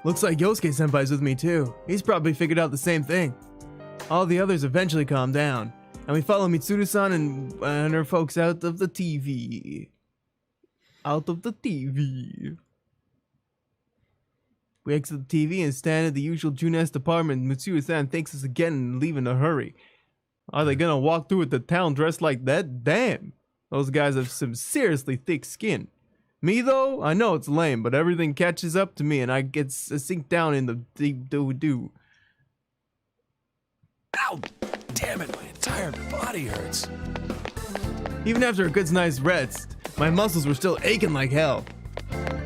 Looks like Yosuke senpai's with me too. He's probably figured out the same thing. All the others eventually calm down, and we follow Mitsuru-san and her folks out of the TV. Out of the TV. We exit the TV and stand at the usual Juness department. Mitsuru-san thanks us again and leave in a hurry. Are they gonna walk through the town dressed like that? Damn! Those guys have some seriously thick skin. Me though, I know it's lame, but everything catches up to me and I get sink down in the deep doo-doo. Ow! Damn it, my entire body hurts. Even after a good night's rest, my muscles were still aching like hell.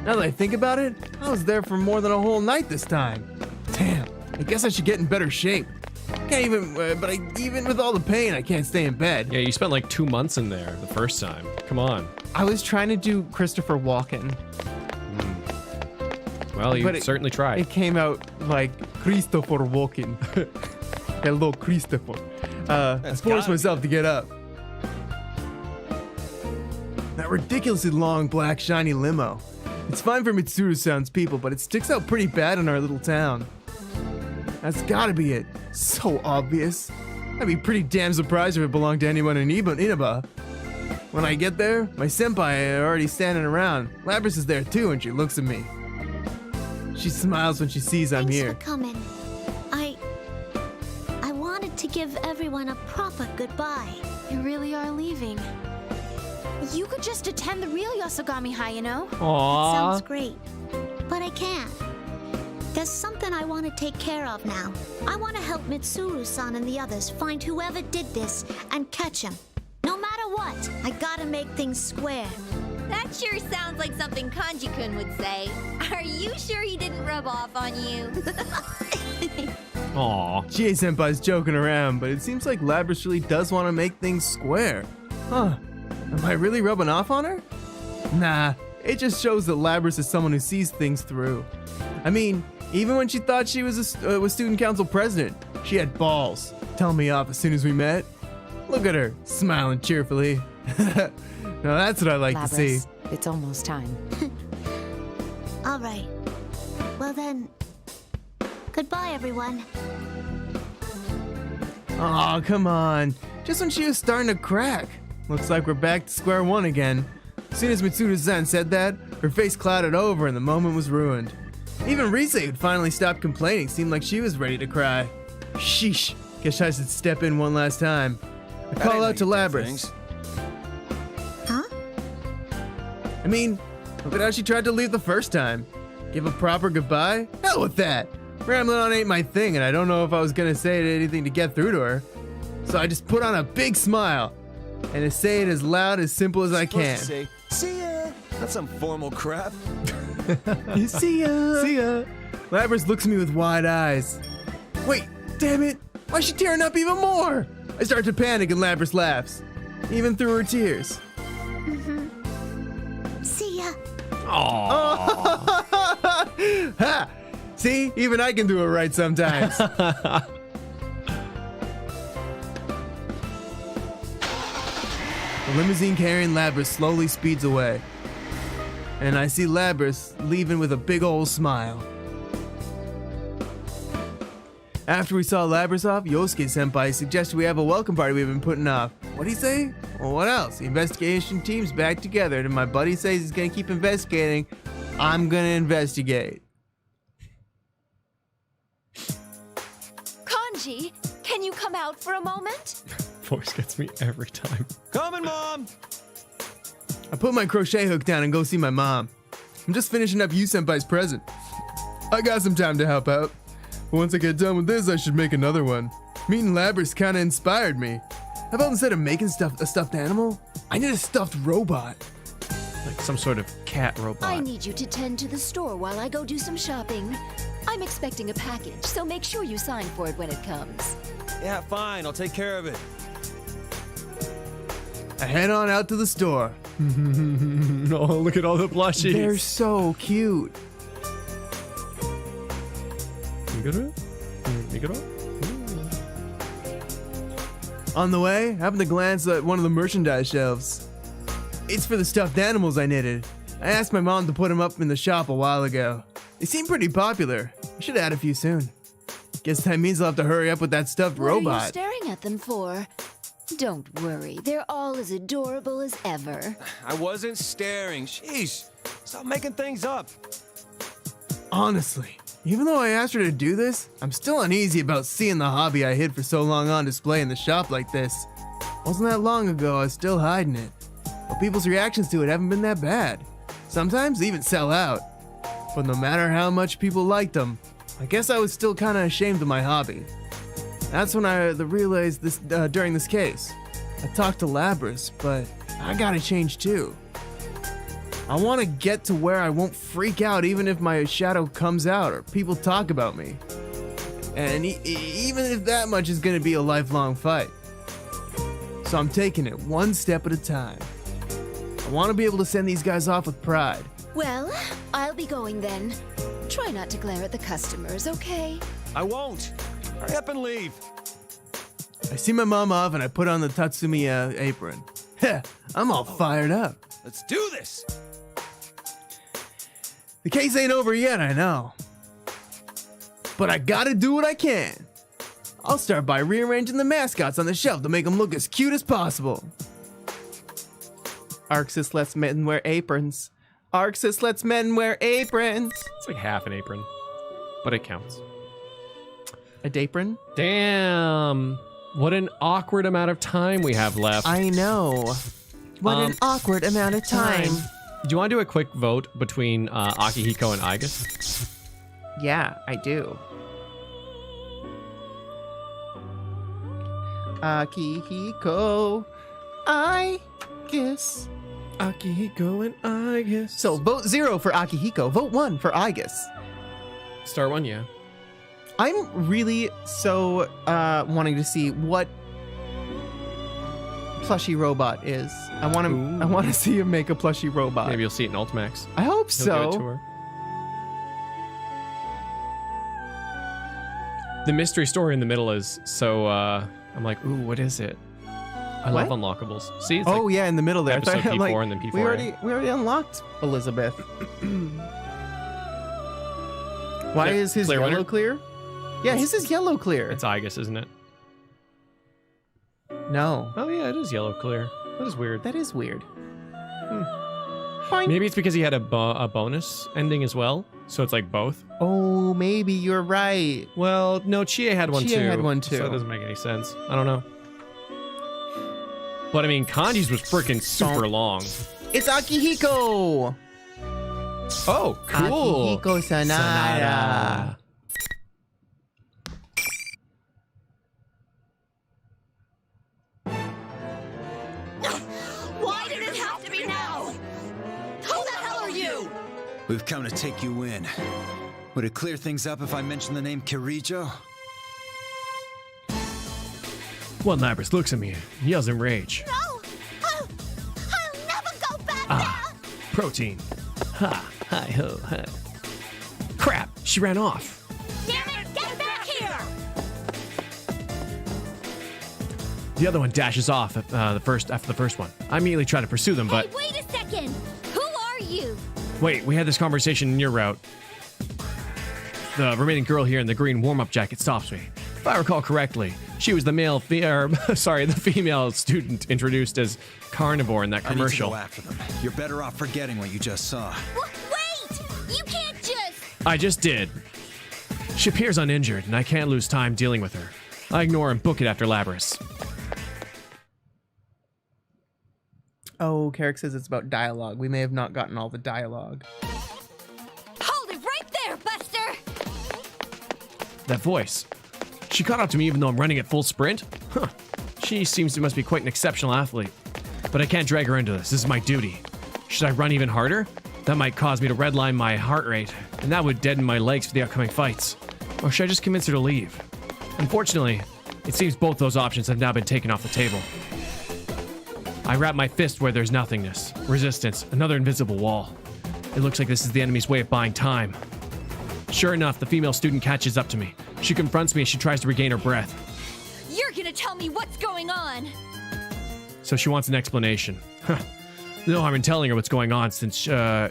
Now that I think about it, I was there for more than a whole night this time. Damn, I guess I should get in better shape. Can't even, even with all the pain, I can't stay in bed. Yeah, you spent like 2 months in there the first time. Come on. I was trying to do Christopher Walken. Well, you certainly tried. It came out like Christopher Walken. Hello, Christopher. I forced myself to get up. That ridiculously long, black, shiny limo. It's fine for Mitsuru-san's people, but it sticks out pretty bad in our little town. That's gotta be it. So obvious. I'd be pretty damn surprised if it belonged to anyone in Inaba. When I get there, my senpai are already standing around. Labrys is there too, and she looks at me. She smiles when she sees I'm here. Thanks for coming. I wanted to give everyone a proper goodbye. You really are leaving. You could just attend the real Yasogami High, you know? Aww. Sounds great, but I can't. There's something I want to take care of now. I want to help Mitsuru-san and the others find whoever did this and catch him. No matter what, I gotta make things square. That sure sounds like something Kanji-kun would say. Are you sure he didn't rub off on you? Aw. Chie-senpai's joking around, but it seems like Labrys really does want to make things square. Huh. Am I really rubbing off on her? Nah, it just shows that Labrys is someone who sees things through. I mean, even when she thought she was student council president, she had balls. Tell me off as soon as we met. Look at her, smiling cheerfully. Now that's what I like to see. Labrys, it's almost time. All right. Well then, goodbye, everyone. Aw, come on. Just when she was starting to crack. Looks like we're back to square one again. As soon as Mitsuru-san said that, her face clouded over and the moment was ruined. Even Rise, who'd finally stopped complaining, seemed like she was ready to cry. Sheesh, guess I should step in one last time. I call out to Labrys. Huh? I mean, look at how she tried to leave the first time. Give a proper goodbye? Hell with that. Rambling on ain't my thing, and I don't know if I was gonna say anything to get through to her. So I just put on a big smile and to say it as loud, as simple as I can. Say, see ya. That's some formal crap. See ya. See ya. Labrys looks at me with wide eyes. Wait, damn it. Why is she tearing up even more? I start to panic and Labrys laughs, even through her tears. See ya. Aww. Ha! See, even I can do it right sometimes. The limousine carrying Labrys slowly speeds away. And I see Labrys leaving with a big old smile. After we saw Labrys off, Yosuke-senpai suggested we have a welcome party we've been putting off. What'd he say? Well, what else? The investigation team's back together, and my buddy says he's gonna keep investigating. I'm gonna investigate. Kanji, can you come out for a moment? Voice gets me every time. Coming, Mom! I put my crochet hook down and go see my mom. I'm just finishing up Senpai's present. I got some time to help out. But once I get done with this, I should make another one. Meeting Labrys kinda inspired me. How about instead of making a stuffed animal, I need a stuffed robot. Like some sort of cat robot. I need you to tend to the store while I go do some shopping. I'm expecting a package, so make sure you sign for it when it comes. Yeah, fine. I'll take care of it. I head on out to the store. Oh, look at all the plushies. They're so cute. On the way, I happened to glance at one of the merchandise shelves. It's for the stuffed animals I knitted. I asked my mom to put them up in the shop a while ago. They seem pretty popular. I should add a few soon. Guess that means I'll have to hurry up with that stuffed robot. What are you staring at them for? Don't worry, they're all as adorable as ever. I wasn't staring. Sheesh. Stop making things up. Honestly, even though I asked her to do this, I'm still uneasy about seeing the hobby I hid for so long on display in the shop like this. Wasn't that long ago, I was still hiding it. But people's reactions to it haven't been that bad. Sometimes they even sell out. But no matter how much people liked them, I guess I was still kind of ashamed of my hobby. That's when I realized this during this case. I talked to Labrys, but I gotta change too. I want to get to where I won't freak out even if my shadow comes out or people talk about me. And even if that much is gonna be a lifelong fight. So I'm taking it one step at a time. I want to be able to send these guys off with pride. Well, I'll be going then. Try not to glare at the customers, okay? I won't. Hurry up and leave. I see my mom off and I put on the Tatsumi apron. Heh, I'm all fired up. Let's do this. The case ain't over yet, I know. But I gotta do what I can. I'll start by rearranging the mascots on the shelf to make them look as cute as possible. Arxis lets men wear aprons. Arxis lets men wear aprons. It's like half an apron, but it counts. A dapron? Damn. What an awkward amount of time we have left. I know. What an awkward amount of time. Do you want to do a quick vote between Akihiko and Aigis? Yeah, I do. Akihiko, Aigis, Akihiko and Aigis. So vote 0 for Akihiko. Vote 1 for Aigis. Star 1, yeah. I'm really so wanting to see what plushie robot is. I want to see him make a plushie robot. Maybe you'll see it in Ultimax. I hope He'll give it to so. her. The mystery story in the middle is so I'm like, ooh, what is it? I love unlockables. See, it's oh yeah, in the middle there. Episode I'm P4 like, and then P4. We already unlocked Elizabeth. Why is his yellow winner? clear? Yeah, his is yellow clear. It's Aigis, isn't it? No. Oh yeah, it is yellow clear. That is weird. That is weird. Maybe it's because he had a bonus ending as well, so it's like both. Oh, maybe you're right. Well, no, Chie had one Chie too. had one too. So it doesn't make any sense. I don't know. But I mean, Kanji's was freaking super long. It's Akihiko. Oh, cool. Akihiko Sanada. Why did it have to be now? Who the hell are you? We've come to take you in. Would it clear things up if I mentioned the name Kirijo? One Labrys looks at me and yells in rage. No! I'll never go back Ah, protein. Ha, hi ho, hi. Crap, she ran off. there! Damn it! Get back here! The other one dashes off after the first one. I immediately try to pursue them, but Hey, wait a second. Who are you? wait, we had this conversation in your route. The remaining girl here in the green warm-up jacket stops me. If I recall correctly, she was the the female student introduced as carnivore in that commercial. I need to go after them. You're better off forgetting what you just saw. Wait! You can't just... I just did. She appears uninjured, and I can't lose time dealing with her. I ignore and book it after Labrys. Oh, Carrick says it's about dialogue. We may have not gotten all the dialogue. Hold it right there, Buster! That voice. She caught up to me even though I'm running at full sprint? Huh. She must be quite an exceptional athlete. But I can't drag her into this. This is my duty. Should I run even harder? That might cause me to redline my heart rate, and that would deaden my legs for the upcoming fights. Or should I just convince her to leave? Unfortunately, it seems both those options have now been taken off the table. I wrap my fist where there's nothingness. Resistance. Another invisible wall. It looks like this is the enemy's way of buying time. Sure enough, the female student catches up to me. She confronts me as she tries to regain her breath. You're gonna tell me what's going on! So she wants an explanation. Huh. No harm in telling her what's going on since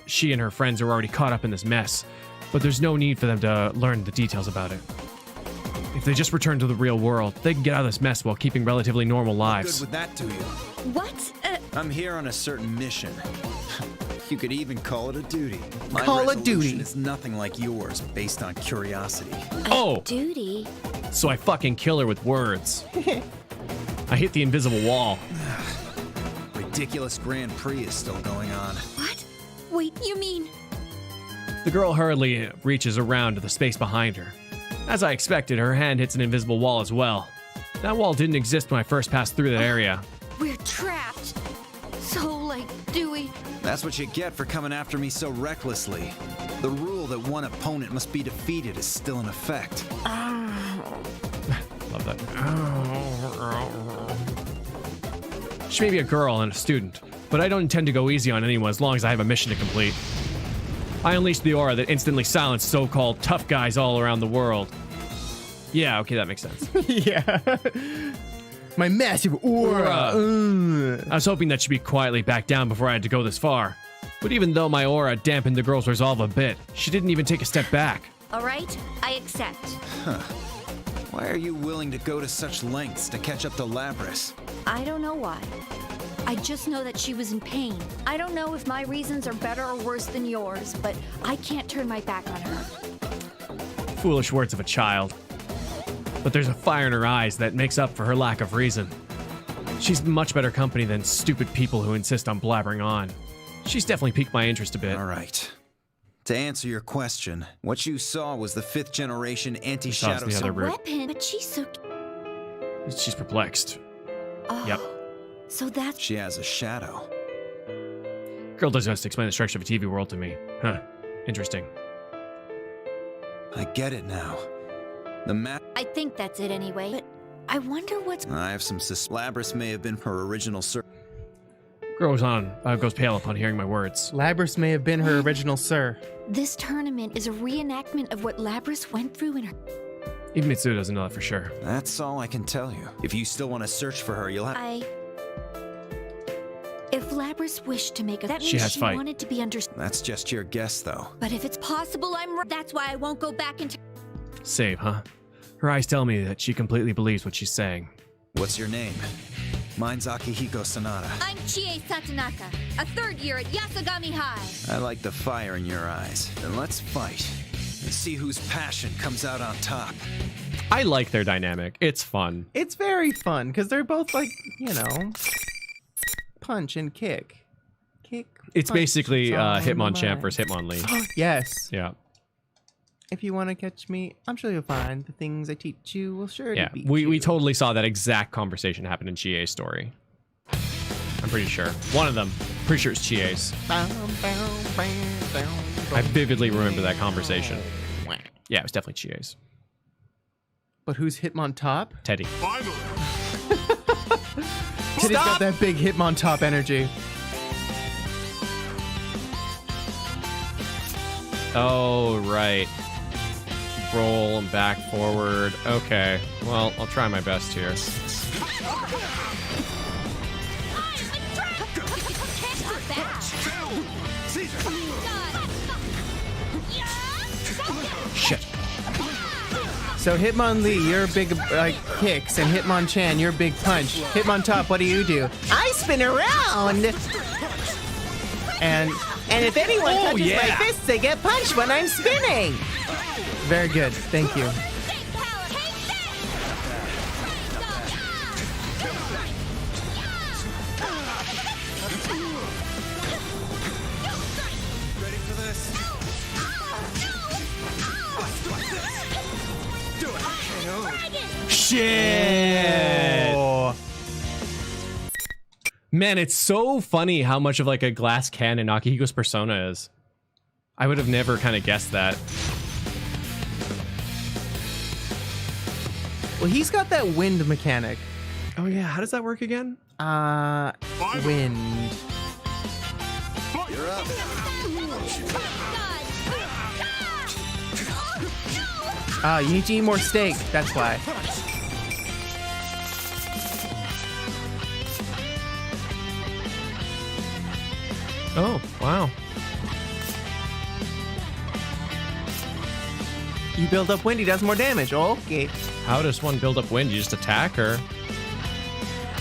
she and her friends are already caught up in this mess. But there's no need for them to learn the details about it. If they just return to the real world, they can get out of this mess while keeping relatively normal lives. Good with that, do you? What? I'm here on a certain mission. You could even call it a duty. My Call it resolution duty. is nothing like yours, based on curiosity. Oh! Duty? So I fucking kill her with words. I hit the invisible wall. Ridiculous Grand Prix is still going on. What? Wait, you mean... The girl hurriedly reaches around to the space behind her. As I expected, her hand hits an invisible wall as well. That wall didn't exist when I first passed through that area. We're trapped. So, like, do we... That's what you get for coming after me so recklessly. The rule that one opponent must be defeated is still in effect. Love that. She may be a girl and a student, but I don't intend to go easy on anyone as long as I have a mission to complete. I unleashed the aura that instantly silenced so-called tough guys all around the world. Yeah, okay, that makes sense. Yeah. My massive aura. I was hoping that she'd be quietly back down before I had to go this far. But even though my aura dampened the girl's resolve a bit, she didn't even take a step back. All right, I accept. Huh. Why are you willing to go to such lengths to catch up to Labrys? I don't know why. I just know that she was in pain. I don't know if my reasons are better or worse than yours, but I can't turn my back on her. Foolish words of a child. But there's a fire in her eyes that makes up for her lack of reason. She's much better company than stupid people who insist on blabbering on. She's definitely piqued my interest a bit. All right. To answer your question, what you saw was the 5th generation anti-shadow the other route. Weapon, but she's so... She's perplexed. Oh, Yep. so that's... She has a shadow. Girl does have to explain the structure of a TV world to me. Huh. Interesting. I get it now. I think that's it anyway. But I wonder what's. I have some Labrys may have been her original sir. Goes pale upon hearing my words. Labrys may have been her original sir. This tournament is a reenactment of what Labrys went through in her. Even Mitsu doesn't know that for sure. That's all I can tell you. If you still want to search for her, you'll have. If Labrys wished to make a, that she means has she fight. wanted to be understood. That's just your guess, though. But if it's possible, that's why I won't go back into. Save, huh? Her eyes tell me that she completely believes what she's saying. What's your name? Mine's Akihiko Sanada. I'm Chie Satanaka, a third year at Yasagami High. I like the fire in your eyes. Then let's fight. And see whose passion comes out on top. I like their dynamic. It's fun. It's very fun because they're both like, you know, punch and kick. It's punch, basically it's Hitmonchan versus Hitmonlee. Yes. Yeah. If you want to catch me, I'm sure you'll find the things I teach you will sure Yeah, beat we totally saw that exact conversation happen in Chie's story. I'm pretty sure. One of them. Pretty sure it's Chie's. I vividly remember that conversation. Yeah, it was definitely Chie's. But who's Hitmontop? Teddy. Teddy's got that big Hitmontop energy. Oh, right. Roll and back forward. Okay. Well, I'll try my best here. Shit. So Hitmonlee, you're big kicks, and Hitmonchan, you're big punch. Hitmontop, what do? I spin around. And if anyone touches my fists, they get punched when I'm spinning. Very good. Thank you. Ready for this? Do it. Shit! Oh. Man, it's so funny how much of like a glass cannon Akihiko's persona is. I would have never kind of guessed that. Well, he's got that wind mechanic. Oh yeah, how does that work again? Wind. You're up. You need to eat more steak. That's why. Oh, wow. You build up wind, he does more damage. Okay. How does one build up wind? You just attack or?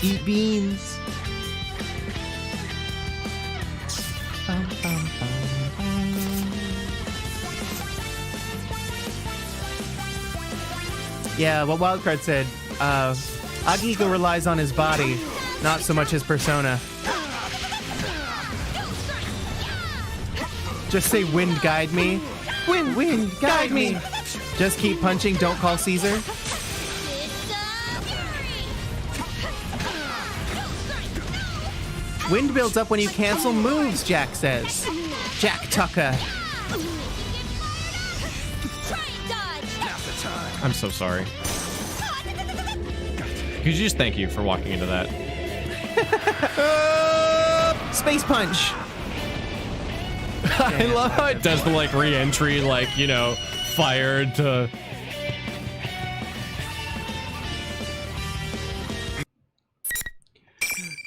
Eat beans. Yeah, what Wildcard said, Akihiko relies on his body, not so much his persona. Just say wind guide me. Wind guide me. Just keep punching, don't call Caesar. Wind builds up when you cancel moves, Jack says. Jack Tucker. I'm so sorry. Could you just thank you for walking into that? Space punch. I love how it does the like re-entry, like, you know, fired to.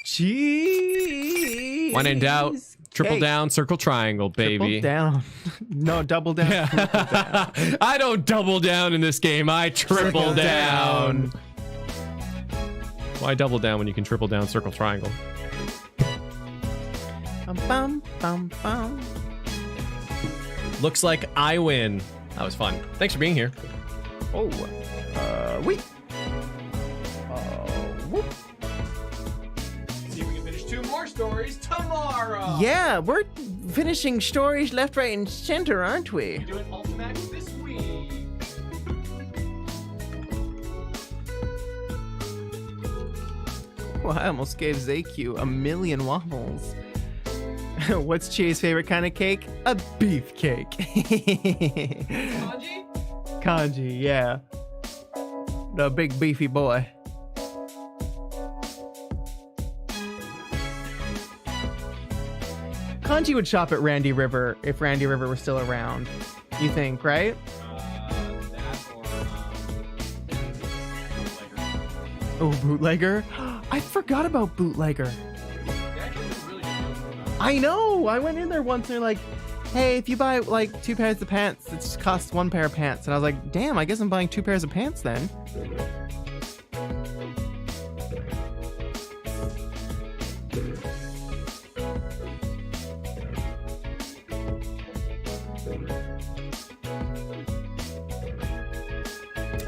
Jeez. When in doubt, triple down, circle triangle, baby. Triple down. No, double down. Yeah. Down. I don't double down in this game. I triple down. Why double down when you can triple down, circle triangle? Bum, bum, bum. Looks like I win. That was fun. Thanks for being here. Oh, wait. Whoop. See if we can finish 2 more stories tomorrow. Yeah, we're finishing stories left, right, and center, aren't we? We're doing ULTIMAX this week. Well, I almost gave ZQ 1,000,000 waffles. What's Chie's favorite kind of cake? A beef cake. Kanji? Kanji, yeah. The big beefy boy. Kanji would shop at Randy River if Randy River were still around. You think, right? Oh, bootlegger? I forgot about bootlegger. I know. I went in there once and they're like, hey, if you buy like 2 pairs of pants, it just costs 1 pair of pants. And I was like, damn, I guess I'm buying 2 pairs of pants then.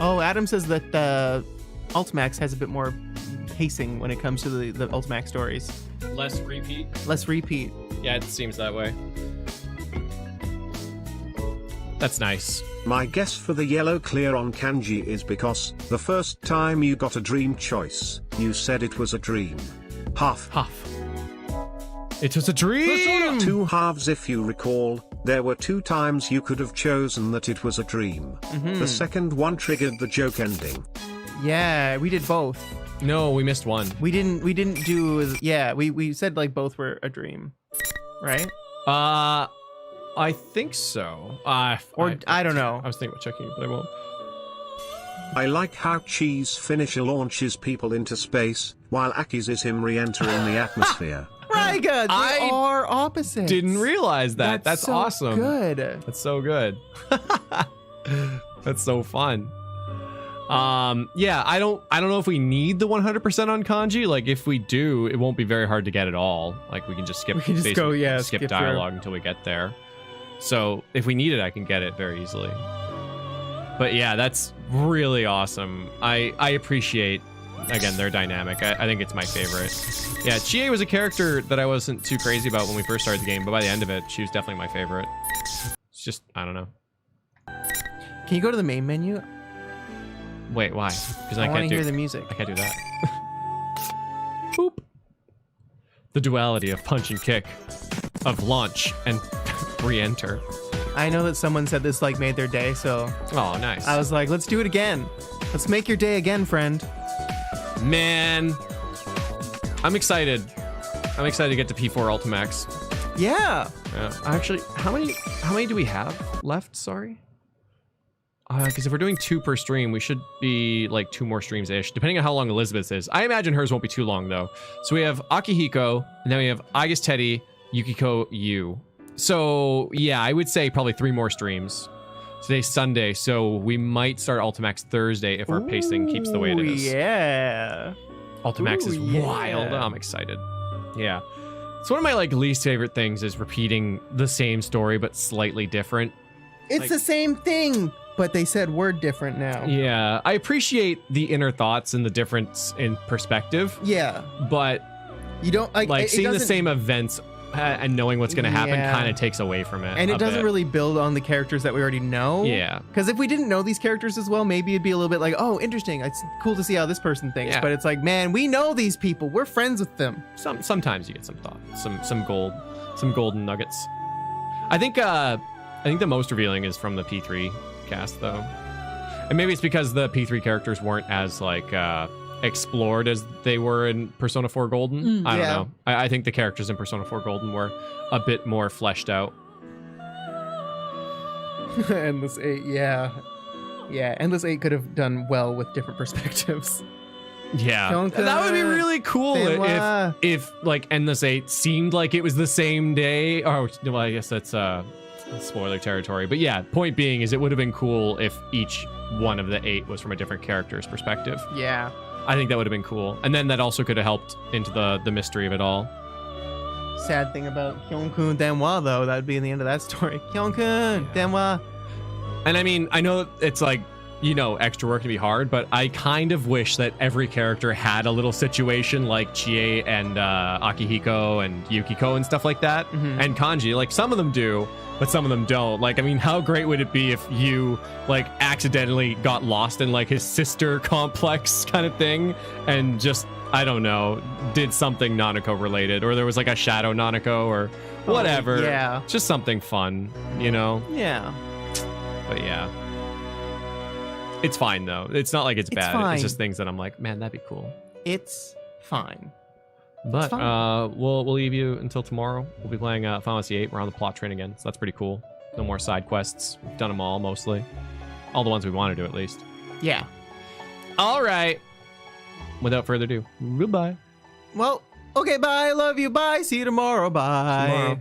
Oh, Adam says that ULTIMAX has a bit more pacing when it comes to the ULTIMAX stories. Less repeat? Less repeat. Yeah, it seems that way. That's nice. My guess for the yellow clear on Kanji is because the first time you got a dream choice, you said it was a dream. Half. It was a dream! 2 halves if you recall. There were 2 times you could have chosen that it was a dream. Mhm. The second one triggered the joke ending. Yeah, we did both. No, we missed one. We didn't do. Yeah, we said like both were a dream, right? I think so. I don't know. I was thinking about checking it, but I won't. I like how Chi's finisher launches people into space, while Aki's is him re-entering the atmosphere. Raiga, they are opposites. Didn't realize that. That's so awesome. Good. That's so good. That's so fun. Yeah, I don't know if we need the 100% on Kanji. Like if we do, it won't be very hard to get it all. Like we can just skip. We can just go, yeah, skip skip dialogue until we get there. So if we need it, I can get it very easily. But yeah, that's really awesome. I appreciate, again, their dynamic. I think it's my favorite. Yeah, Chie was a character that I wasn't too crazy about when we first started the game, but by the end of it, she was definitely my favorite. It's just, I don't know. Can you go to the main menu? Wait, why? Because I want can't to hear the music. I can't do that. Boop. The duality of punch and kick, of launch and re-enter. I know that someone said this like made their day, so. Oh, nice. I was like, let's do it again. Let's make your day again, friend. Man, I'm excited. I'm excited to get to P4 ULTIMAX. Yeah. Actually, how many do we have left? Sorry. Because if we're doing 2 per stream, we should be like 2 more streams-ish, depending on how long Elizabeth's is. I imagine hers won't be too long, though. So we have Akihiko, and then we have August Teddy, Yukiko, Yu. So, yeah, I would say probably 3 more streams. Today's Sunday, so we might start ULTIMAX Thursday if our pacing keeps the way it is. Yeah. ULTIMAX is wild. I'm excited. Yeah. It's one of my like least favorite things is repeating the same story, but slightly different. It's Like- the same thing, but they said word different now. Yeah, I appreciate the inner thoughts and the difference in perspective. Yeah. But you don't like it seeing the doesn't- same events and knowing what's going to happen Yeah. kind of takes away from it. And a it doesn't bit. really build on the characters that we already know. Yeah. Because if we didn't know these characters as well, maybe it'd be a little bit like, oh, interesting. It's cool to see how this person thinks. Yeah. But it's like, man, we know these people. We're friends with them. Sometimes you get some thought, some golden nuggets. I think the most revealing is from the P3 cast though, and maybe it's because the P3 characters weren't as like explored as they were in Persona 4 Golden. I don't yeah. know. I think the characters in Persona 4 Golden were a bit more fleshed out. Endless 8, yeah. Yeah, Endless 8 could have done well with different perspectives. Yeah, Don't, that would be really cool Benoit. if like Endless 8 seemed like it was the same day. Oh, well, I guess that's spoiler territory. But yeah, point being is it would have been cool if each one of the 8 was from a different character's perspective. Yeah. I think that would have been cool. And then that also could have helped into the mystery of it all. Sad thing about Hyunkun Denwa, though, that would be in the end of that story. Hyunkun Denwa. And I mean, I know it's like you know, extra work to be hard, but I kind of wish that every character had a little situation like Chie and Akihiko and Yukiko and stuff like that. And Kanji, like some of them do, but some of them don't. Like, I mean, how great would it be if you like accidentally got lost in like his sister complex kind of thing and just, I don't know, did something Nanako related, or there was like a shadow Nanako or whatever. Yeah. Just something fun, you know? Yeah. But yeah. It's fine though. It's not like it's bad. Fine. It's just things that I'm like, man, that'd be cool. It's fine. But we'll leave you until tomorrow. We'll be playing Final Fantasy VIII. We're on the plot train again, so that's pretty cool. No more side quests. We've done them all mostly. All the ones we want to do at least. Yeah. All right. Without further ado, goodbye. Well, okay, bye. Love you. Bye. See you tomorrow. Bye.